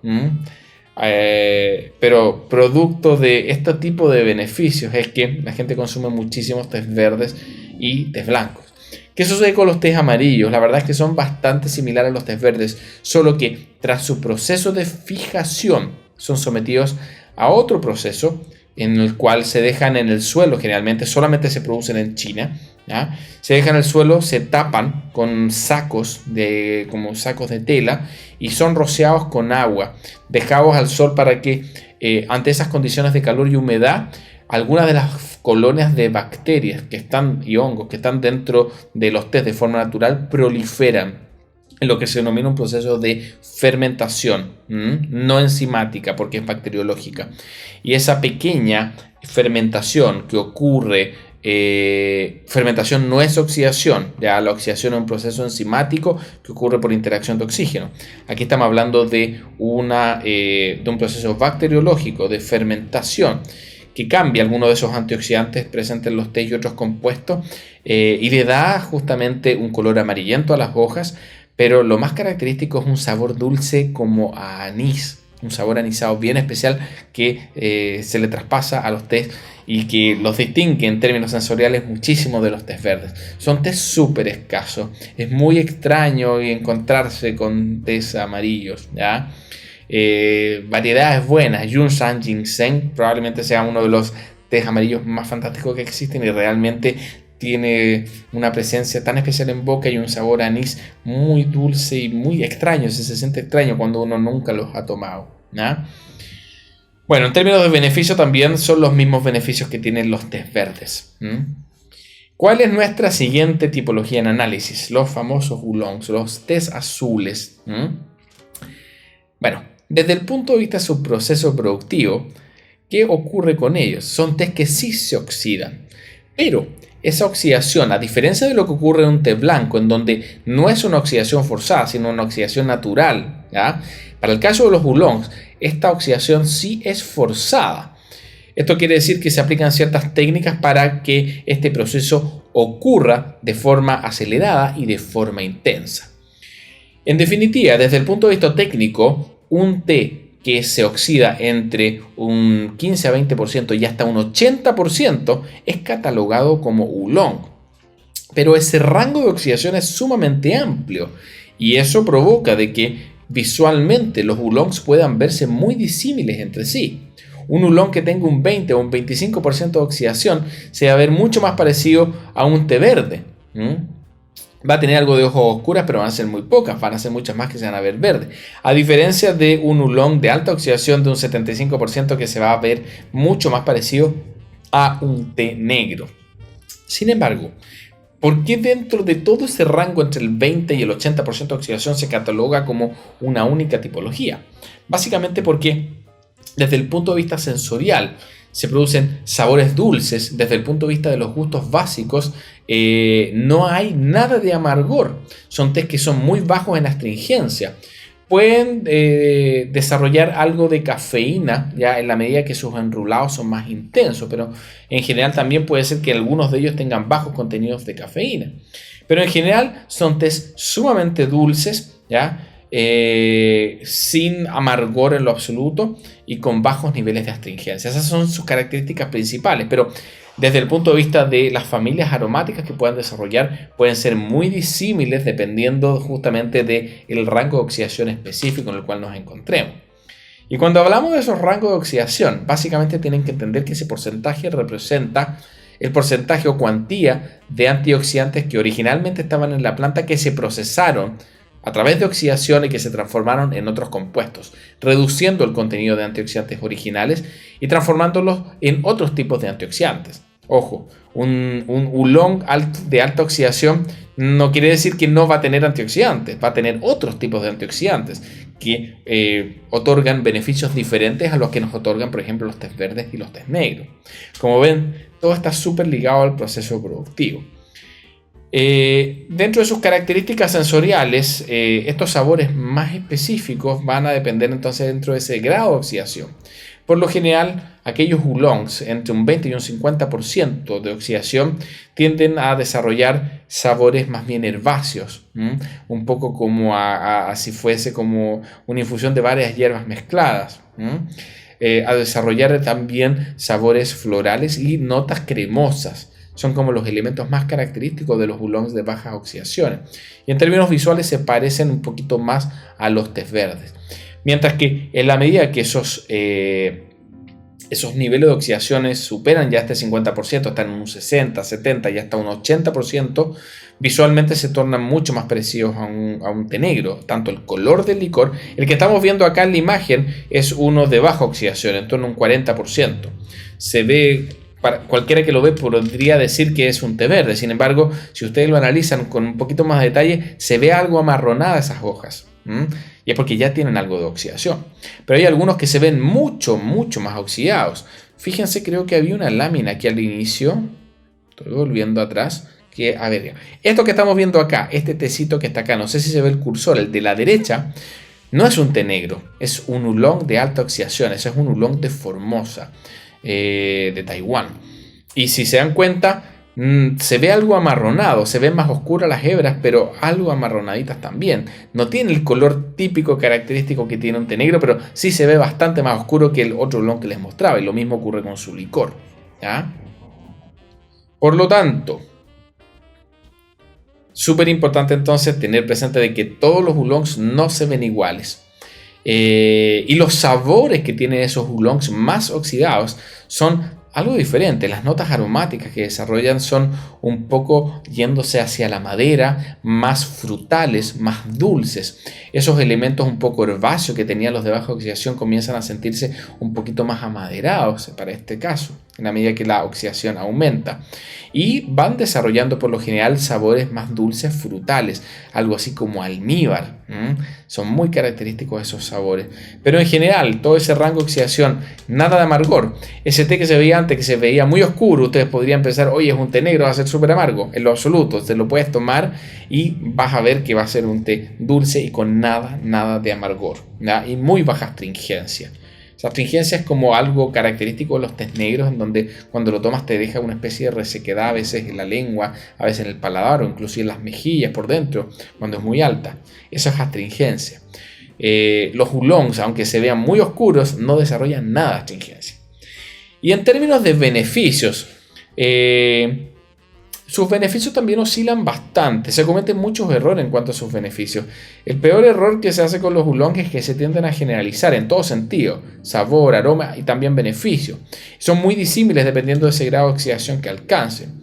Pero producto de este tipo de beneficios es que la gente consume muchísimos tés verdes y tés blancos. ¿Qué sucede con los tés amarillos? La verdad es que son bastante similares a los tés verdes, solo que tras su proceso de fijación son sometidos a otro proceso en el cual se dejan en el suelo, generalmente solamente se producen en China, ¿ya? Se dejan en el suelo, se tapan con como sacos de tela y son rociados con agua, dejados al sol para que ante esas condiciones de calor y humedad, algunas de las colonias de bacterias y hongos que están dentro de los tés de forma natural proliferan en lo que se denomina un proceso de fermentación, no enzimática porque es bacteriológica. Y esa pequeña fermentación que ocurre, fermentación no es oxidación, ya la oxidación es un proceso enzimático que ocurre por interacción de oxígeno. Aquí estamos hablando de un proceso bacteriológico de fermentación que cambia algunos de esos antioxidantes presentes en los tés y otros compuestos y le da justamente un color amarillento a las hojas, pero lo más característico es un sabor dulce como a anís, un sabor anisado bien especial que se le traspasa a los tés y que los distingue en términos sensoriales muchísimo de los tés verdes. Son tés súper escasos, es muy extraño encontrarse con tés amarillos, ¿ya? Variedades buenas, Yunsan, Ginseng probablemente sea uno de los tés amarillos más fantásticos que existen y realmente tiene una presencia tan especial en boca y un sabor a anís muy dulce y muy extraño. Se siente extraño cuando uno nunca los ha tomado, ¿no? Bueno, en términos de beneficio también son los mismos beneficios que tienen los tés verdes. ¿Cuál es nuestra siguiente tipología en análisis? Los famosos oolongs, los tés azules. Bueno, desde el punto de vista de su proceso productivo, ¿qué ocurre con ellos? Son tés que sí se oxidan, pero esa oxidación, a diferencia de lo que ocurre en un té blanco, en donde no es una oxidación forzada, sino una oxidación natural, ¿ya? Para el caso de los oolongs, esta oxidación sí es forzada. Esto quiere decir que se aplican ciertas técnicas para que este proceso ocurra de forma acelerada y de forma intensa. En definitiva, desde el punto de vista técnico, un té que se oxida entre un 15 a 20% y hasta un 80% es catalogado como oolong. Pero ese rango de oxidación es sumamente amplio y eso provoca de que visualmente los oolongs puedan verse muy disímiles entre sí. Un oolong que tenga un 20 o un 25% de oxidación se va a ver mucho más parecido a un té verde. Va a tener algo de hojas oscuras, pero van a ser muy pocas, van a ser muchas más que se van a ver verdes. A diferencia de un oolong de alta oxidación de un 75% que se va a ver mucho más parecido a un té negro. Sin embargo, ¿por qué dentro de todo ese rango entre el 20 y el 80% de oxidación se cataloga como una única tipología? Básicamente porque desde el punto de vista sensorial se producen sabores dulces. Desde el punto de vista de los gustos básicos, no hay nada de amargor. Son tés que son muy bajos en astringencia. Pueden desarrollar algo de cafeína ya en la medida que sus enrulados son más intensos, pero en general también puede ser que algunos de ellos tengan bajos contenidos de cafeína. Pero en general son tés sumamente dulces, ¿ya? Sin amargor en lo absoluto y con bajos niveles de astringencia. Esas son sus características principales, pero desde el punto de vista de las familias aromáticas que puedan desarrollar, pueden ser muy disímiles dependiendo justamente del rango de oxidación específico en el cual nos encontremos. Y cuando hablamos de esos rangos de oxidación, básicamente tienen que entender que ese porcentaje representa el porcentaje o cuantía de antioxidantes que originalmente estaban en la planta que se procesaron a través de oxidación y que se transformaron en otros compuestos, reduciendo el contenido de antioxidantes originales y transformándolos en otros tipos de antioxidantes. Ojo, un oolong de alta oxidación no quiere decir que no va a tener antioxidantes, va a tener otros tipos de antioxidantes que otorgan beneficios diferentes a los que nos otorgan, por ejemplo, los tés verdes y los tés negros. Como ven, todo está súper ligado al proceso productivo. Dentro de sus características sensoriales, estos sabores más específicos van a depender entonces dentro de ese grado de oxidación. Por lo general, aquellos oolongs entre un 20 y un 50% de oxidación tienden a desarrollar sabores más bien herbáceos, un poco como si fuese como una infusión de varias hierbas mezcladas. A desarrollar también sabores florales y notas cremosas. Son como los elementos más característicos de los oolongs de bajas oxidaciones. Y en términos visuales se parecen un poquito más a los tés verdes. Mientras que en la medida que esos niveles de oxidaciones superan ya este 50%, están en un 60, 70 y hasta un 80%, visualmente se tornan mucho más parecidos a un té negro. Tanto el color del licor, el que estamos viendo acá en la imagen, es uno de baja oxidación, en torno a un 40%. Se ve, para cualquiera que lo ve podría decir que es un té verde. Sin embargo, si ustedes lo analizan con un poquito más de detalle, se ve algo amarronada esas hojas. Y es porque ya tienen algo de oxidación. Pero hay algunos que se ven mucho más oxidados. Fíjense, creo que había una lámina aquí al inicio. Estoy volviendo atrás. A ver, esto que estamos viendo acá, este tecito que está acá, no sé si se ve el cursor, el de la derecha, no es un té negro, es un oolong de alta oxidación. Ese es un oolong de Formosa, de Taiwán. Y si se dan cuenta, se ve algo amarronado, se ven más oscuras las hebras, pero algo amarronaditas también. No tiene el color típico característico que tiene un té negro, pero sí se ve bastante más oscuro que el otro oolong que les mostraba, y lo mismo ocurre con su licor, ¿ya? Por lo tanto, súper importante entonces tener presente de que todos los oolongs no se ven iguales. Y los sabores que tienen esos oolongs más oxidados son algo diferente. Las notas aromáticas que desarrollan son un poco yéndose hacia la madera, más frutales, más dulces. Esos elementos un poco herbáceos que tenían los de baja oxidación comienzan a sentirse un poquito más amaderados para este caso, en la medida que la oxidación aumenta. Y van desarrollando por lo general sabores más dulces, frutales, algo así como almíbar. Son muy característicos esos sabores. Pero en general, todo ese rango de oxidación, nada de amargor. Ese té que se veía antes, que se veía muy oscuro, ustedes podrían pensar, oye, es un té negro, va a ser súper amargo. En lo absoluto, te lo puedes tomar y vas a ver que va a ser un té dulce y con nada de amargor, ¿ya? Y muy baja astringencia. La astringencia es como algo característico de los tés negros, en donde cuando lo tomas te deja una especie de resequedad, a veces en la lengua, a veces en el paladar o inclusive en las mejillas por dentro, cuando es muy alta. Eso es astringencia. Los oolongs, aunque se vean muy oscuros, no desarrollan nada de astringencia. Y en términos de beneficios, sus beneficios también oscilan bastante. Se cometen muchos errores en cuanto a sus beneficios. El peor error que se hace con los oolongs es que se tienden a generalizar en todo sentido: sabor, aroma y también beneficio. Son muy disímiles dependiendo de ese grado de oxidación que alcancen.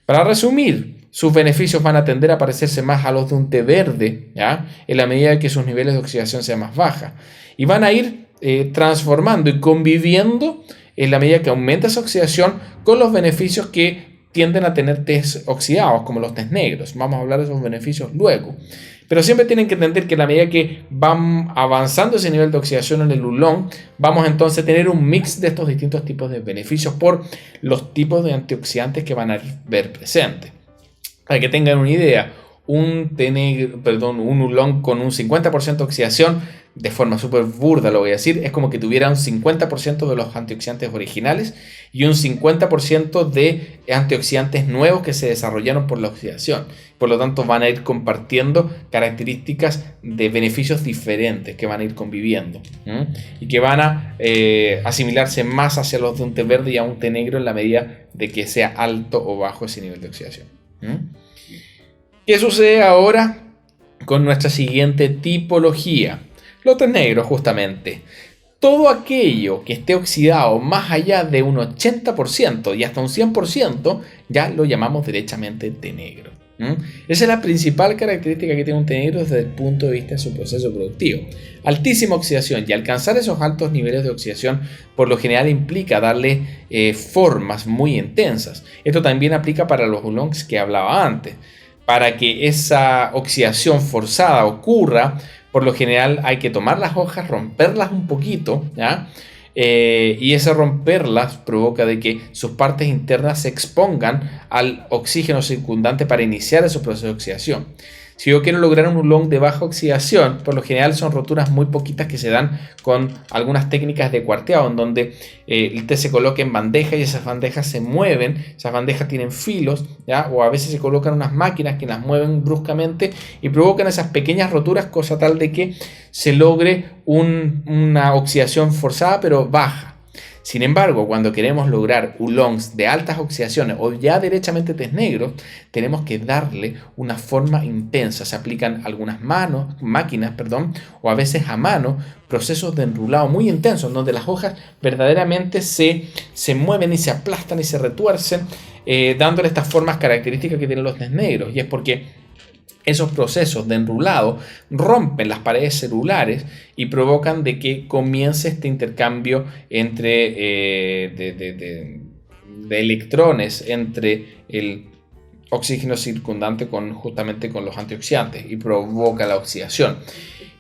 Para resumir, sus beneficios van a tender a parecerse más a los de un té verde, ¿ya? En la medida que sus niveles de oxidación sean más bajas. Y van a ir transformando y conviviendo en la medida que aumenta esa oxidación con los beneficios que tienden a tener tés oxidados, como los tés negros. Vamos a hablar de esos beneficios luego. Pero siempre tienen que entender que a la medida que van avanzando ese nivel de oxidación en el oolong, vamos entonces a tener un mix de estos distintos tipos de beneficios por los tipos de antioxidantes que van a ver presentes. Para que tengan una idea, un oolong con un 50% de oxidación, de forma súper burda lo voy a decir, es como que tuviera un 50% de los antioxidantes originales y un 50% de antioxidantes nuevos que se desarrollaron por la oxidación. Por lo tanto, van a ir compartiendo características de beneficios diferentes que van a ir conviviendo, y que van a asimilarse más hacia los de un té verde y a un té negro en la medida de que sea alto o bajo ese nivel de oxidación. ¿Qué sucede ahora con nuestra siguiente tipología? Los tés negros, justamente. Todo aquello que esté oxidado más allá de un 80% y hasta un 100%, ya lo llamamos derechamente té negro. Esa es la principal característica que tiene un té negro desde el punto de vista de su proceso productivo. Altísima oxidación, y alcanzar esos altos niveles de oxidación por lo general implica darle formas muy intensas. Esto también aplica para los oolongs que hablaba antes. Para que esa oxidación forzada ocurra, por lo general hay que tomar las hojas, romperlas un poquito, ¿ya? Y ese romperlas provoca de que sus partes internas se expongan al oxígeno circundante para iniciar ese proceso de oxidación. Si yo quiero lograr un oolong de baja oxidación, por lo general son roturas muy poquitas que se dan con algunas técnicas de cuarteado, en donde el té se coloca en bandejas y esas bandejas se mueven, esas bandejas tienen filos, ¿ya? O a veces se colocan unas máquinas que las mueven bruscamente y provocan esas pequeñas roturas, cosa tal de que se logre una oxidación forzada pero baja. Sin embargo, cuando queremos lograr oolongs de altas oxidaciones o ya derechamente tés negros, tenemos que darle una forma intensa. Se aplican algunas máquinas, o a veces a mano, procesos de enrulado muy intensos, en donde las hojas verdaderamente se mueven y se aplastan y se retuercen, dándole estas formas características que tienen los tés negros. Y es porque esos procesos de enrulado rompen las paredes celulares y provocan de que comience este intercambio entre de electrones entre el oxígeno circundante justamente con los antioxidantes y provoca la oxidación.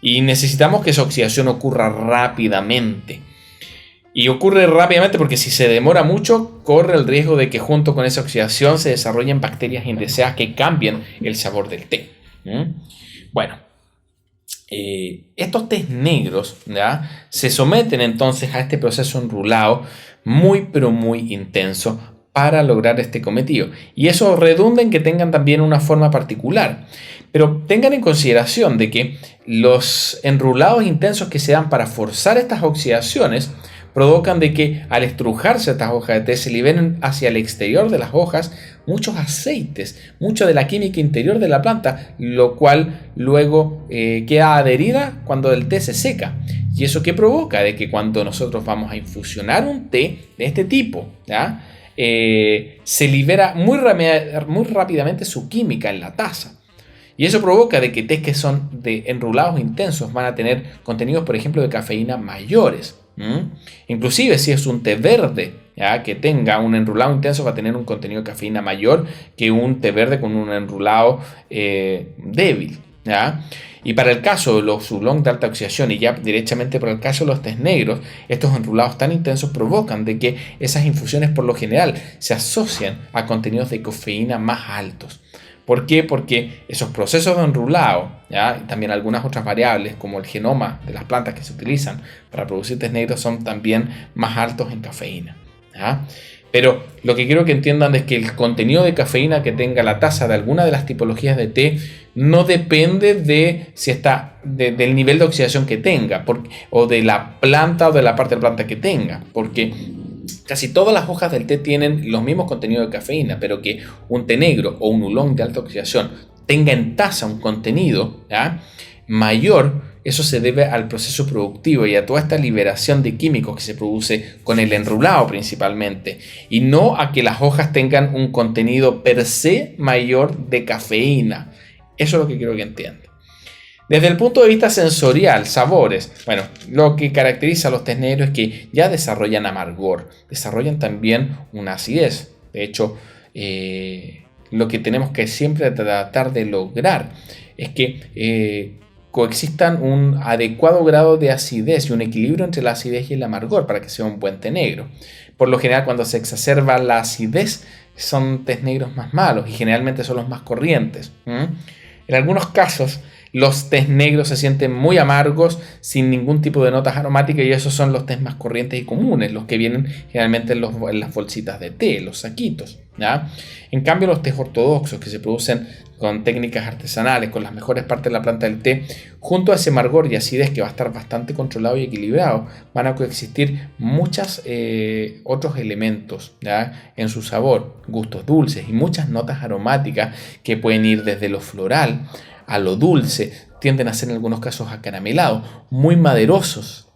Y necesitamos que esa oxidación ocurra rápidamente. Y ocurre rápidamente porque si se demora mucho, corre el riesgo de que junto con esa oxidación se desarrollen bacterias indeseadas que cambien el sabor del té. Bueno, estos tés negros, ¿ya?, se someten entonces a este proceso enrulado muy pero muy intenso para lograr este cometido. Y eso redunda en que tengan también una forma particular. Pero tengan en consideración de que los enrulados intensos que se dan para forzar estas oxidaciones provocan de que al estrujarse estas hojas de té se liberen hacia el exterior de las hojas muchos aceites, mucho de la química interior de la planta, lo cual luego queda adherida cuando el té se seca. ¿Y eso qué provoca? De que cuando nosotros vamos a infusionar un té de este tipo, ¿ya?, se libera muy rápidamente su química en la taza. Y eso provoca de que tés que son de enrulados intensos van a tener contenidos, por ejemplo, de cafeína mayores. Inclusive si es un té verde, ¿ya?, que tenga un enrulado intenso, va a tener un contenido de cafeína mayor que un té verde con un enrulado débil, ¿ya? Y para el caso de los oolong de alta oxidación y ya directamente para el caso de los tés negros, estos enrulados tan intensos provocan de que esas infusiones por lo general se asocian a contenidos de cafeína más altos. ¿Por qué? Porque esos procesos de enrulado, ¿ya?, y también algunas otras variables como el genoma de las plantas que se utilizan para producir tés negros son también más altos en cafeína, ¿ya? Pero lo que quiero que entiendan es que el contenido de cafeína que tenga la taza de alguna de las tipologías de té no depende de si está del nivel de oxidación que tenga o de la planta o de la parte de la planta que tenga, porque casi todas las hojas del té tienen los mismos contenidos de cafeína, pero que un té negro o un oolong de alta oxidación tenga en taza un contenido, ¿ya?, mayor, eso se debe al proceso productivo y a toda esta liberación de químicos que se produce con el enrulado principalmente, y no a que las hojas tengan un contenido per se mayor de cafeína. Eso es lo que quiero que entiendan. Desde el punto de vista sensorial, sabores, bueno, lo que caracteriza a los tés negros es que ya desarrollan amargor, desarrollan también una acidez. De hecho, lo que tenemos que siempre tratar de lograr es que coexistan un adecuado grado de acidez y un equilibrio entre la acidez y el amargor para que sea un buen té negro. Por lo general, cuando se exacerba la acidez, son tés negros más malos y generalmente son los más corrientes. En algunos casos, los tés negros se sienten muy amargos sin ningún tipo de notas aromáticas y esos son los tés más corrientes y comunes, los que vienen generalmente en las bolsitas de té, los saquitos, ¿ya? En cambio, los tés ortodoxos que se producen con técnicas artesanales, con las mejores partes de la planta del té, junto a ese amargor y acidez que va a estar bastante controlado y equilibrado, van a coexistir muchos otros elementos, ¿ya?, en su sabor, gustos dulces y muchas notas aromáticas que pueden ir desde lo floral a lo dulce, tienden a ser en algunos casos acaramelados, muy maderosos.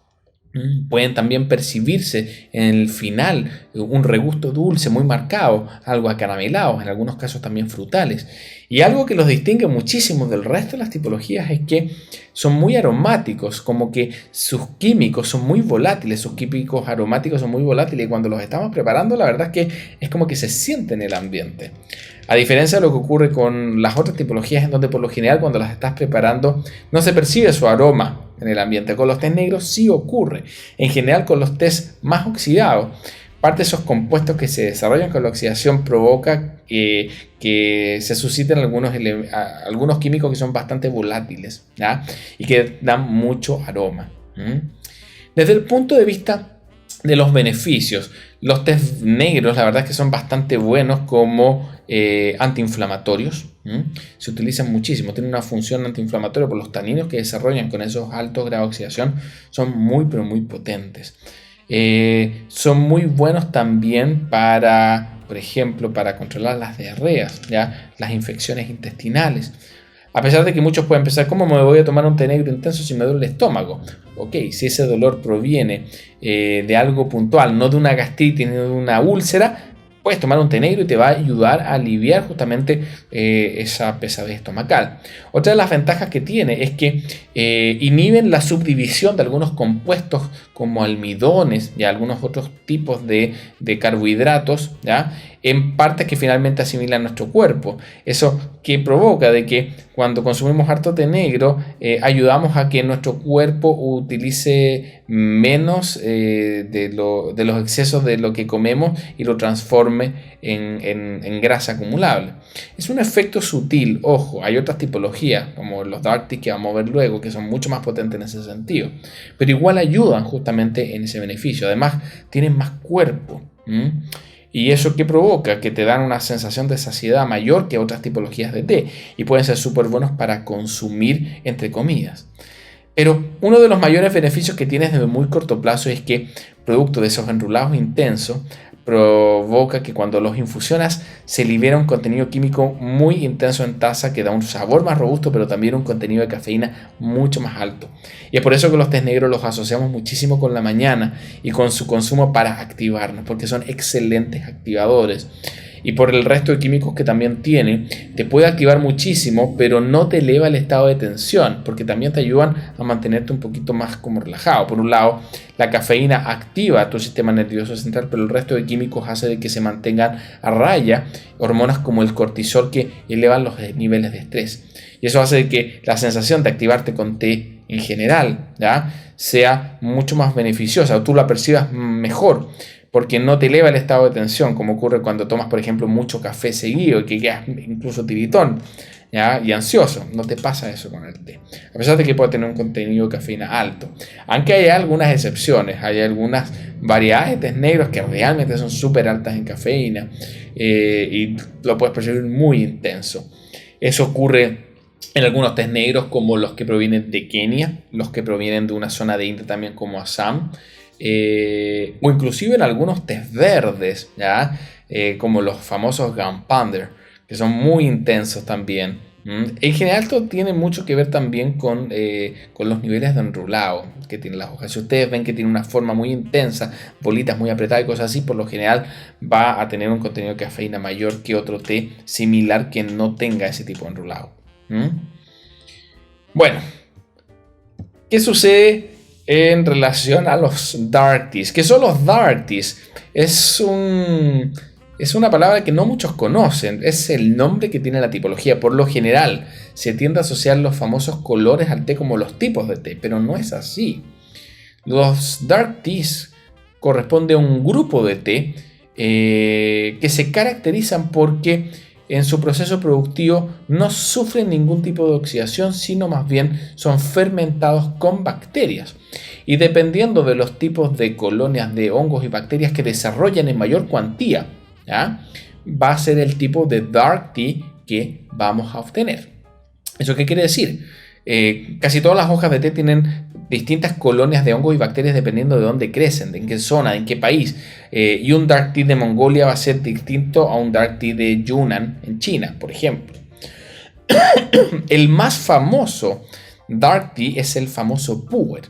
Pueden también percibirse en el final un regusto dulce muy marcado, algo acaramelado, en algunos casos también frutales. Y algo que los distingue muchísimo del resto de las tipologías es que son muy aromáticos, como que sus químicos son muy volátiles, sus químicos aromáticos son muy volátiles y cuando los estamos preparando la verdad es que es como que se siente en el ambiente. A diferencia de lo que ocurre con las otras tipologías en donde por lo general cuando las estás preparando no se percibe su aroma en el ambiente. Con los tés negros sí ocurre. En general con los tés más oxidados parte de esos compuestos que se desarrollan con la oxidación provoca que se susciten algunos químicos que son bastante volátiles, ¿ya? Y que dan mucho aroma. Desde el punto de vista de los beneficios, los tés negros la verdad es que son bastante buenos como antiinflamatorios. Se utilizan muchísimo, tienen una función antiinflamatoria por los taninos que desarrollan con esos altos grados de oxidación, son muy pero muy potentes. Son muy buenos también para, por ejemplo, para controlar las diarreas, ¿ya? Las infecciones intestinales. A pesar de que muchos pueden pensar, ¿cómo me voy a tomar un té negro intenso si me duele el estómago? Ok, si ese dolor proviene de algo puntual, no de una gastritis ni de una úlcera, puedes tomar un té negro y te va a ayudar a aliviar justamente esa pesadez estomacal. Otra de las ventajas que tiene es que inhiben la subdivisión de algunos compuestos como almidones y algunos otros tipos de carbohidratos, ¿ya? En partes que finalmente asimilan nuestro cuerpo. Eso que provoca de que cuando consumimos harto té negro ayudamos a que nuestro cuerpo utilice menos de los excesos de lo que comemos y lo transforme en grasa acumulable. Es un efecto sutil, ojo, hay otras tipologías como los dark tea que vamos a ver luego que son mucho más potentes en ese sentido, pero igual ayudan justamente en ese beneficio. Además tienen más cuerpo. ¿Y eso qué provoca? Que te dan una sensación de saciedad mayor que otras tipologías de té y pueden ser súper buenos para consumir entre comidas. Pero uno de los mayores beneficios que tienes desde muy corto plazo es que, producto de esos enrulados intensos, provoca que cuando los infusionas se libera un contenido químico muy intenso en taza que da un sabor más robusto, pero también un contenido de cafeína mucho más alto. Y es por eso que los tés negros los asociamos muchísimo con la mañana y con su consumo para activarnos, porque son excelentes activadores. Y por el resto de químicos que también tiene, te puede activar muchísimo, pero no te eleva el estado de tensión, porque también te ayudan a mantenerte un poquito más como relajado. Por un lado, la cafeína activa tu sistema nervioso central, pero el resto de químicos hace de que se mantengan a raya hormonas como el cortisol que elevan los niveles de estrés. Y eso hace de que la sensación de activarte con té en general, ¿ya?, sea mucho más beneficiosa o tú la percibas mejor, porque no te eleva el estado de tensión, como ocurre cuando tomas, por ejemplo, mucho café seguido y que quedas incluso tiritón, ¿ya?, y ansioso. No te pasa eso con el té, a pesar de que puede tener un contenido de cafeína alto. Aunque hay algunas excepciones, hay algunas variedades de tés negros que realmente son súper altas en cafeína y lo puedes percibir muy intenso. Eso ocurre en algunos tés negros como los que provienen de Kenia, los que provienen de una zona de India también como Assam, o inclusive en algunos tés verdes, ¿ya? Como los famosos Gunpowder, que son muy intensos también. En general esto tiene mucho que ver también con los niveles de enrulado que tienen las hojas. Si ustedes ven que tiene una forma muy intensa, bolitas muy apretadas y cosas así, por lo general va a tener un contenido de cafeína mayor que otro té similar que no tenga ese tipo de enrulado. Bueno, ¿qué sucede en relación a los dark teas? ¿Qué son los dark teas? Es una palabra que no muchos conocen, es el nombre que tiene la tipología. Por lo general se tiende a asociar los famosos colores al té como los tipos de té, pero no es así. Los dark teas corresponde a un grupo de té que se caracterizan porque en su proceso productivo no sufren ningún tipo de oxidación, sino más bien son fermentados con bacterias. Y dependiendo de los tipos de colonias de hongos y bacterias que desarrollan en mayor cuantía, ¿ya?, va a ser el tipo de dark tea que vamos a obtener. ¿Eso qué quiere decir? Casi todas las hojas de té tienen distintas colonias de hongos y bacterias dependiendo de dónde crecen, de en qué zona, en qué país. Y un dark tea de Mongolia va a ser distinto a un dark tea de Yunnan en China, por ejemplo. El más famoso dark tea es el famoso pu'er,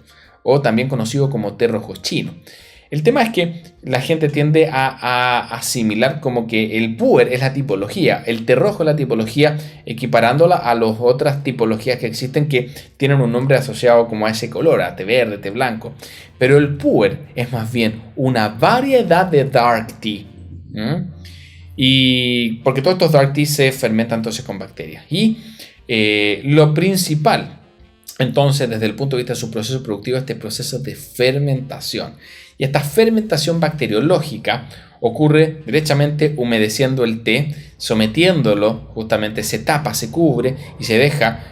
o también conocido como té rojo chino. El tema es que la gente tiende a asimilar como que el pu'er es la tipología, el té rojo es la tipología, equiparándola a las otras tipologías que existen que tienen un nombre asociado como a ese color, a té verde, té blanco. Pero el pu'er es más bien una variedad de dark tea. Y porque todos estos dark tea se fermentan entonces con bacterias. Y lo principal entonces desde el punto de vista de su proceso productivo este proceso de fermentación. Y esta fermentación bacteriológica ocurre derechamente humedeciendo el té, sometiéndolo, justamente se tapa, se cubre y se deja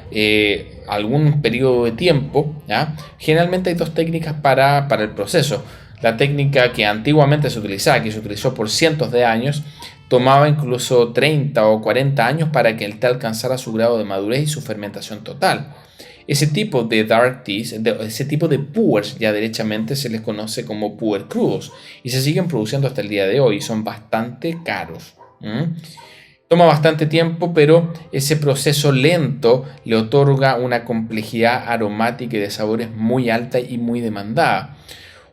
algún periodo de tiempo, ¿ya? Generalmente hay dos técnicas para el proceso. La técnica que antiguamente se utilizaba, que se utilizó por cientos de años, tomaba incluso 30 o 40 años para que el té alcanzara su grado de madurez y su fermentación total. Ese tipo de dark teas, ese tipo de puers, ya derechamente se les conoce como puer crudos y se siguen produciendo hasta el día de hoy. Son bastante caros. Toma bastante tiempo, pero ese proceso lento le otorga una complejidad aromática y de sabores muy alta y muy demandada.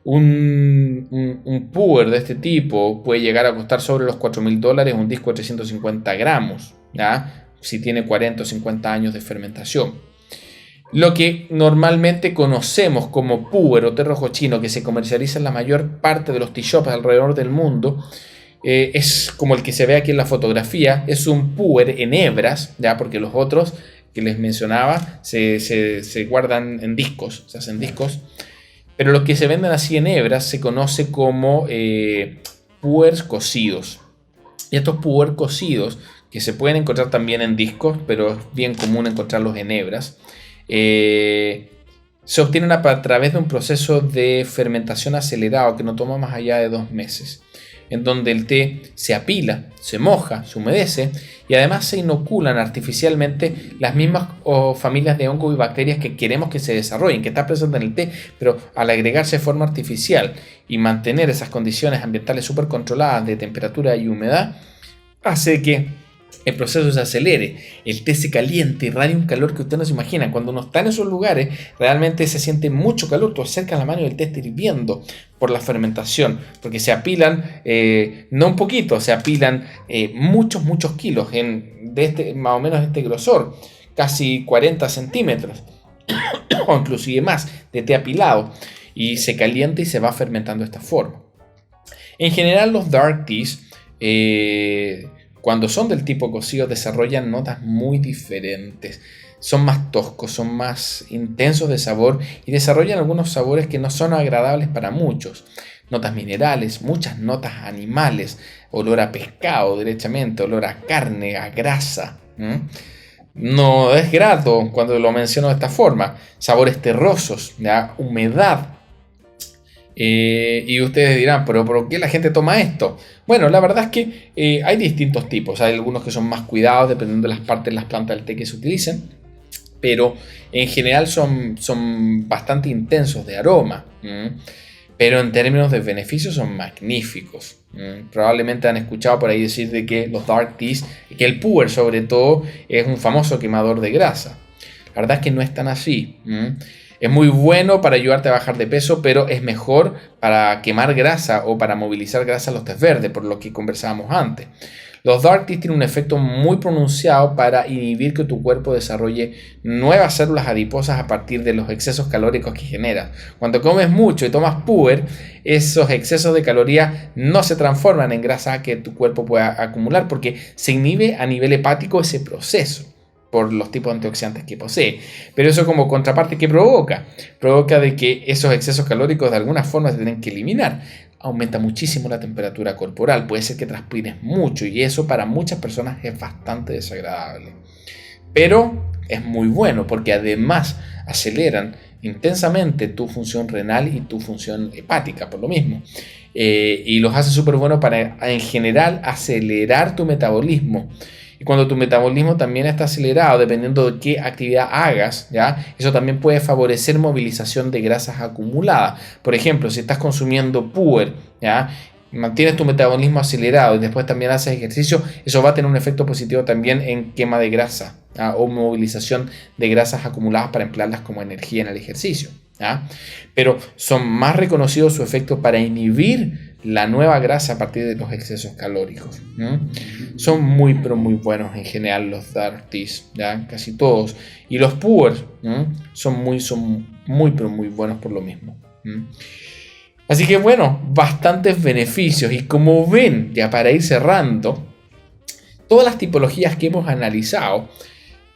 Un puer de este tipo puede llegar a costar sobre los $4.000, un disco de 350 gramos, ¿ya? Si tiene 40 o 50 años de fermentación. Lo que normalmente conocemos como puer o té rojo chino, que se comercializa en la mayor parte de los tea shops alrededor del mundo, es como el que se ve aquí en la fotografía. Es un puer en hebras, ¿ya? Porque los otros que les mencionaba se guardan en discos, se hacen discos. Pero los que se venden así en hebras se conoce como puers cocidos. Y estos puer cocidos, que se pueden encontrar también en discos, pero es bien común encontrarlos en hebras, se obtienen a través de un proceso de fermentación acelerado que no toma más allá de 2 meses, en donde el té se apila, se moja, se humedece y además se inoculan artificialmente las mismas familias de hongos y bacterias que queremos que se desarrollen, que están presentes en el té, pero al agregarse de forma artificial y mantener esas condiciones ambientales súper controladas de temperatura y humedad, hace que el proceso se acelere, el té se caliente, irradia un calor que usted no se imagina. Cuando uno está en esos lugares, realmente se siente mucho calor. Tú acercas la mano y el té está hirviendo por la fermentación, porque se apilan, no un poquito, se apilan muchos kilos de más o menos este grosor, casi 40 centímetros, o inclusive más, de té apilado, y se calienta y se va fermentando de esta forma. En general, los dark teas, cuando son del tipo cocido, desarrollan notas muy diferentes. Son más toscos, son más intensos de sabor y desarrollan algunos sabores que no son agradables para muchos. Notas minerales, muchas notas animales, olor a pescado derechamente, olor a carne, a grasa. No es grato cuando lo menciono de esta forma. Sabores terrosos, ¿ya? Humedad. Y ustedes dirán, ¿pero por qué la gente toma esto? Bueno, la verdad es que hay distintos tipos. Hay algunos que son más cuidados dependiendo de las partes de las plantas del té que se utilicen, pero en general son bastante intensos de aroma. Pero en términos de beneficios son magníficos. Probablemente han escuchado por ahí decir de que los dark teas, que el puer sobre todo es un famoso quemador de grasa. La verdad es que no es tan así. Es muy bueno para ayudarte a bajar de peso, pero es mejor para quemar grasa o para movilizar grasa los tés verdes, por lo que conversábamos antes. Los dark teas tienen un efecto muy pronunciado para inhibir que tu cuerpo desarrolle nuevas células adiposas a partir de los excesos calóricos que generas. Cuando comes mucho y tomas puer, esos excesos de calorías no se transforman en grasa que tu cuerpo pueda acumular porque se inhibe a nivel hepático ese proceso por los tipos de antioxidantes que posee. Pero eso como contraparte, ¿qué provoca? Provoca de que esos excesos calóricos de alguna forma se tienen que eliminar. Aumenta muchísimo la temperatura corporal, puede ser que transpires mucho y eso para muchas personas es bastante desagradable. Pero es muy bueno porque además aceleran intensamente tu función renal y tu función hepática por lo mismo. Y los hace súper buenos para en general acelerar tu metabolismo. Y cuando tu metabolismo también está acelerado, dependiendo de qué actividad hagas, ¿ya? Eso también puede favorecer movilización de grasas acumuladas. Por ejemplo, si estás consumiendo puer, ¿ya? Mantienes tu metabolismo acelerado y después también haces ejercicio, eso va a tener un efecto positivo también en quema de grasa, ¿ya? O movilización de grasas acumuladas para emplearlas como energía en el ejercicio, ¿ya? Pero son más reconocidos su efecto para inhibir la nueva grasa a partir de los excesos calóricos. Son muy pero muy buenos en general los dark teas, ¿ya? Casi todos. Y los puers son muy pero muy buenos por lo mismo. Así que bueno, bastantes beneficios. Y como ven, ya para ir cerrando, todas las tipologías que hemos analizado,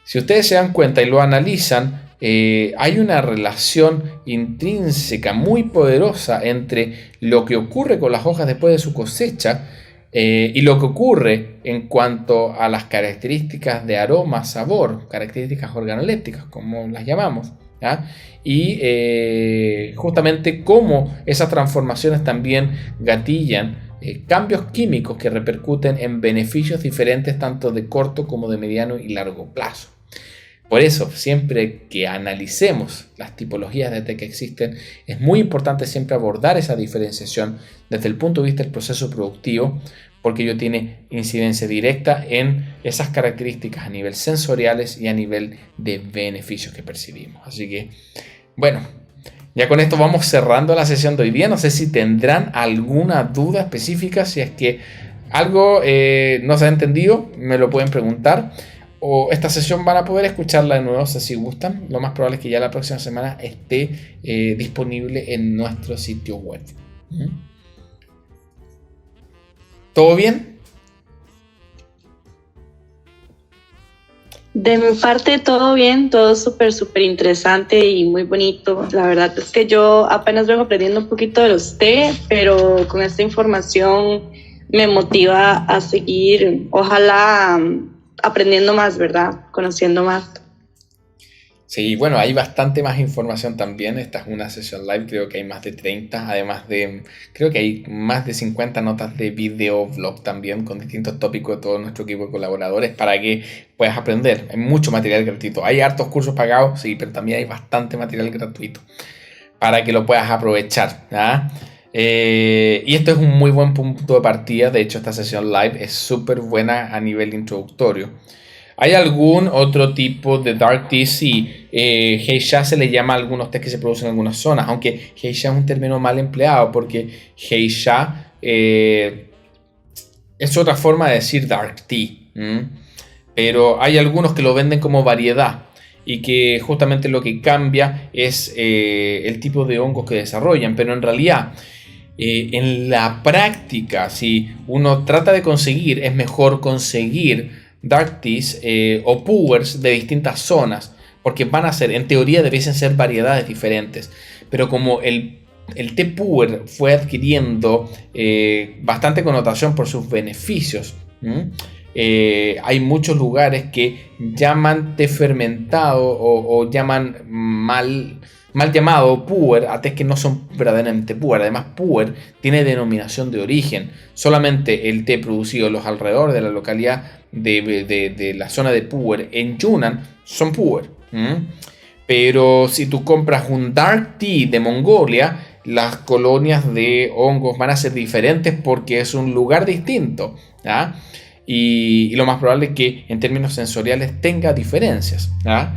si ustedes se dan cuenta y lo analizan, hay una relación intrínseca muy poderosa entre lo que ocurre con las hojas después de su cosecha y lo que ocurre en cuanto a las características de aroma, sabor, características organolépticas, como las llamamos, ¿ya? Y justamente cómo esas transformaciones también gatillan cambios químicos que repercuten en beneficios diferentes tanto de corto como de mediano y largo plazo. Por eso, siempre que analicemos las tipologías de té que existen, es muy importante siempre abordar esa diferenciación desde el punto de vista del proceso productivo, porque ello tiene incidencia directa en esas características a nivel sensoriales y a nivel de beneficios que percibimos. Así que, bueno, ya con esto vamos cerrando la sesión de hoy día. No sé si tendrán alguna duda específica, si es que algo no se ha entendido, me lo pueden preguntar. O esta sesión van a poder escucharla de nuevo si gustan. Lo más probable es que ya la próxima semana esté disponible en nuestro sitio web. ¿Todo bien? De mi parte todo bien, todo súper interesante y muy bonito. La verdad es que yo apenas vengo aprendiendo un poquito de los té, pero con esta información me motiva a seguir, ojalá aprendiendo más, ¿verdad? Conociendo más. Sí, bueno, hay bastante más información también. Esta es una sesión live, creo que hay más de 30, además de, creo que hay más de 50 notas de video blog también con distintos tópicos de todo nuestro equipo de colaboradores para que puedas aprender. Hay mucho material gratuito. Hay hartos cursos pagados, sí, pero también hay bastante material gratuito para que lo puedas aprovechar, ¿ya? Y esto es un muy buen punto de partida. De hecho, esta sesión live es súper buena a nivel introductorio. ¿Hay algún otro tipo de dark tea? Sí, geisha se le llama a algunos tés que se producen en algunas zonas, aunque geisha es un término mal empleado porque geisha es otra forma de decir dark tea. Pero hay algunos que lo venden como variedad y que justamente lo que cambia es el tipo de hongos que desarrollan, pero en realidad en la práctica, si uno trata de conseguir, es mejor conseguir dark teas o powers de distintas zonas, porque van a ser, en teoría debiesen ser variedades diferentes, pero como el té puer fue adquiriendo bastante connotación por sus beneficios, hay muchos lugares que llaman té fermentado o llaman mal llamado puer a tés que no son verdaderamente puer. Además, puer tiene denominación de origen. Solamente el té producido en los alrededores de la localidad de la zona de puer en Yunnan son puer. Pero si tú compras un dark tea de Mongolia, las colonias de hongos van a ser diferentes porque es un lugar distinto, ¿ya? Y lo más probable es que en términos sensoriales tenga diferencias, ¿ya?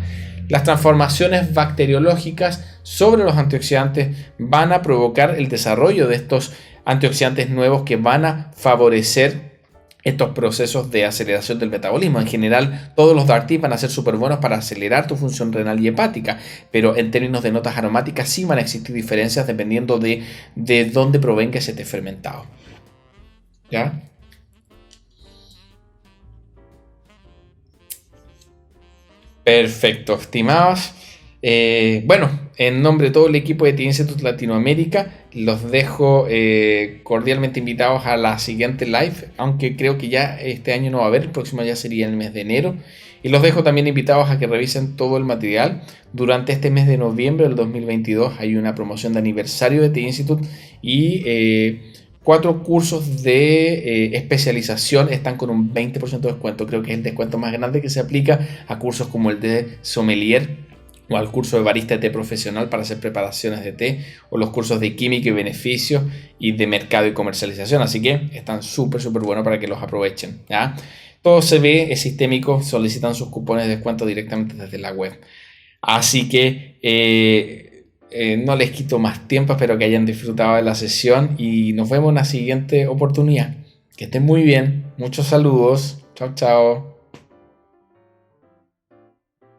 Las transformaciones bacteriológicas sobre los antioxidantes van a provocar el desarrollo de estos antioxidantes nuevos que van a favorecer estos procesos de aceleración del metabolismo. En general, todos los dark teas van a ser súper buenos para acelerar tu función renal y hepática, pero en términos de notas aromáticas sí van a existir diferencias dependiendo de dónde provenga ese té fermentado. ¿Ya? Perfecto, estimados. Bueno, en nombre de todo el equipo de Tea Institute Latinoamérica, los dejo cordialmente invitados a la siguiente live, aunque creo que ya este año no va a haber, el próximo ya sería el mes de enero. Y los dejo también invitados a que revisen todo el material. Durante este mes de noviembre del 2022 hay una promoción de aniversario de Tea Institute y 4 cursos de especialización están con un 20% de descuento. Creo que es el descuento más grande que se aplica a cursos como el de sommelier o al curso de barista de té profesional para hacer preparaciones de té, o los cursos de química y beneficios y de mercado y comercialización. Así que están súper buenos para que los aprovechen, ¿ya? Todo se ve, es sistémico, solicitan sus cupones de descuento directamente desde la web. Así que no les quito más tiempo, espero que hayan disfrutado de la sesión y nos vemos en la siguiente oportunidad. Que estén muy bien, muchos saludos, chao.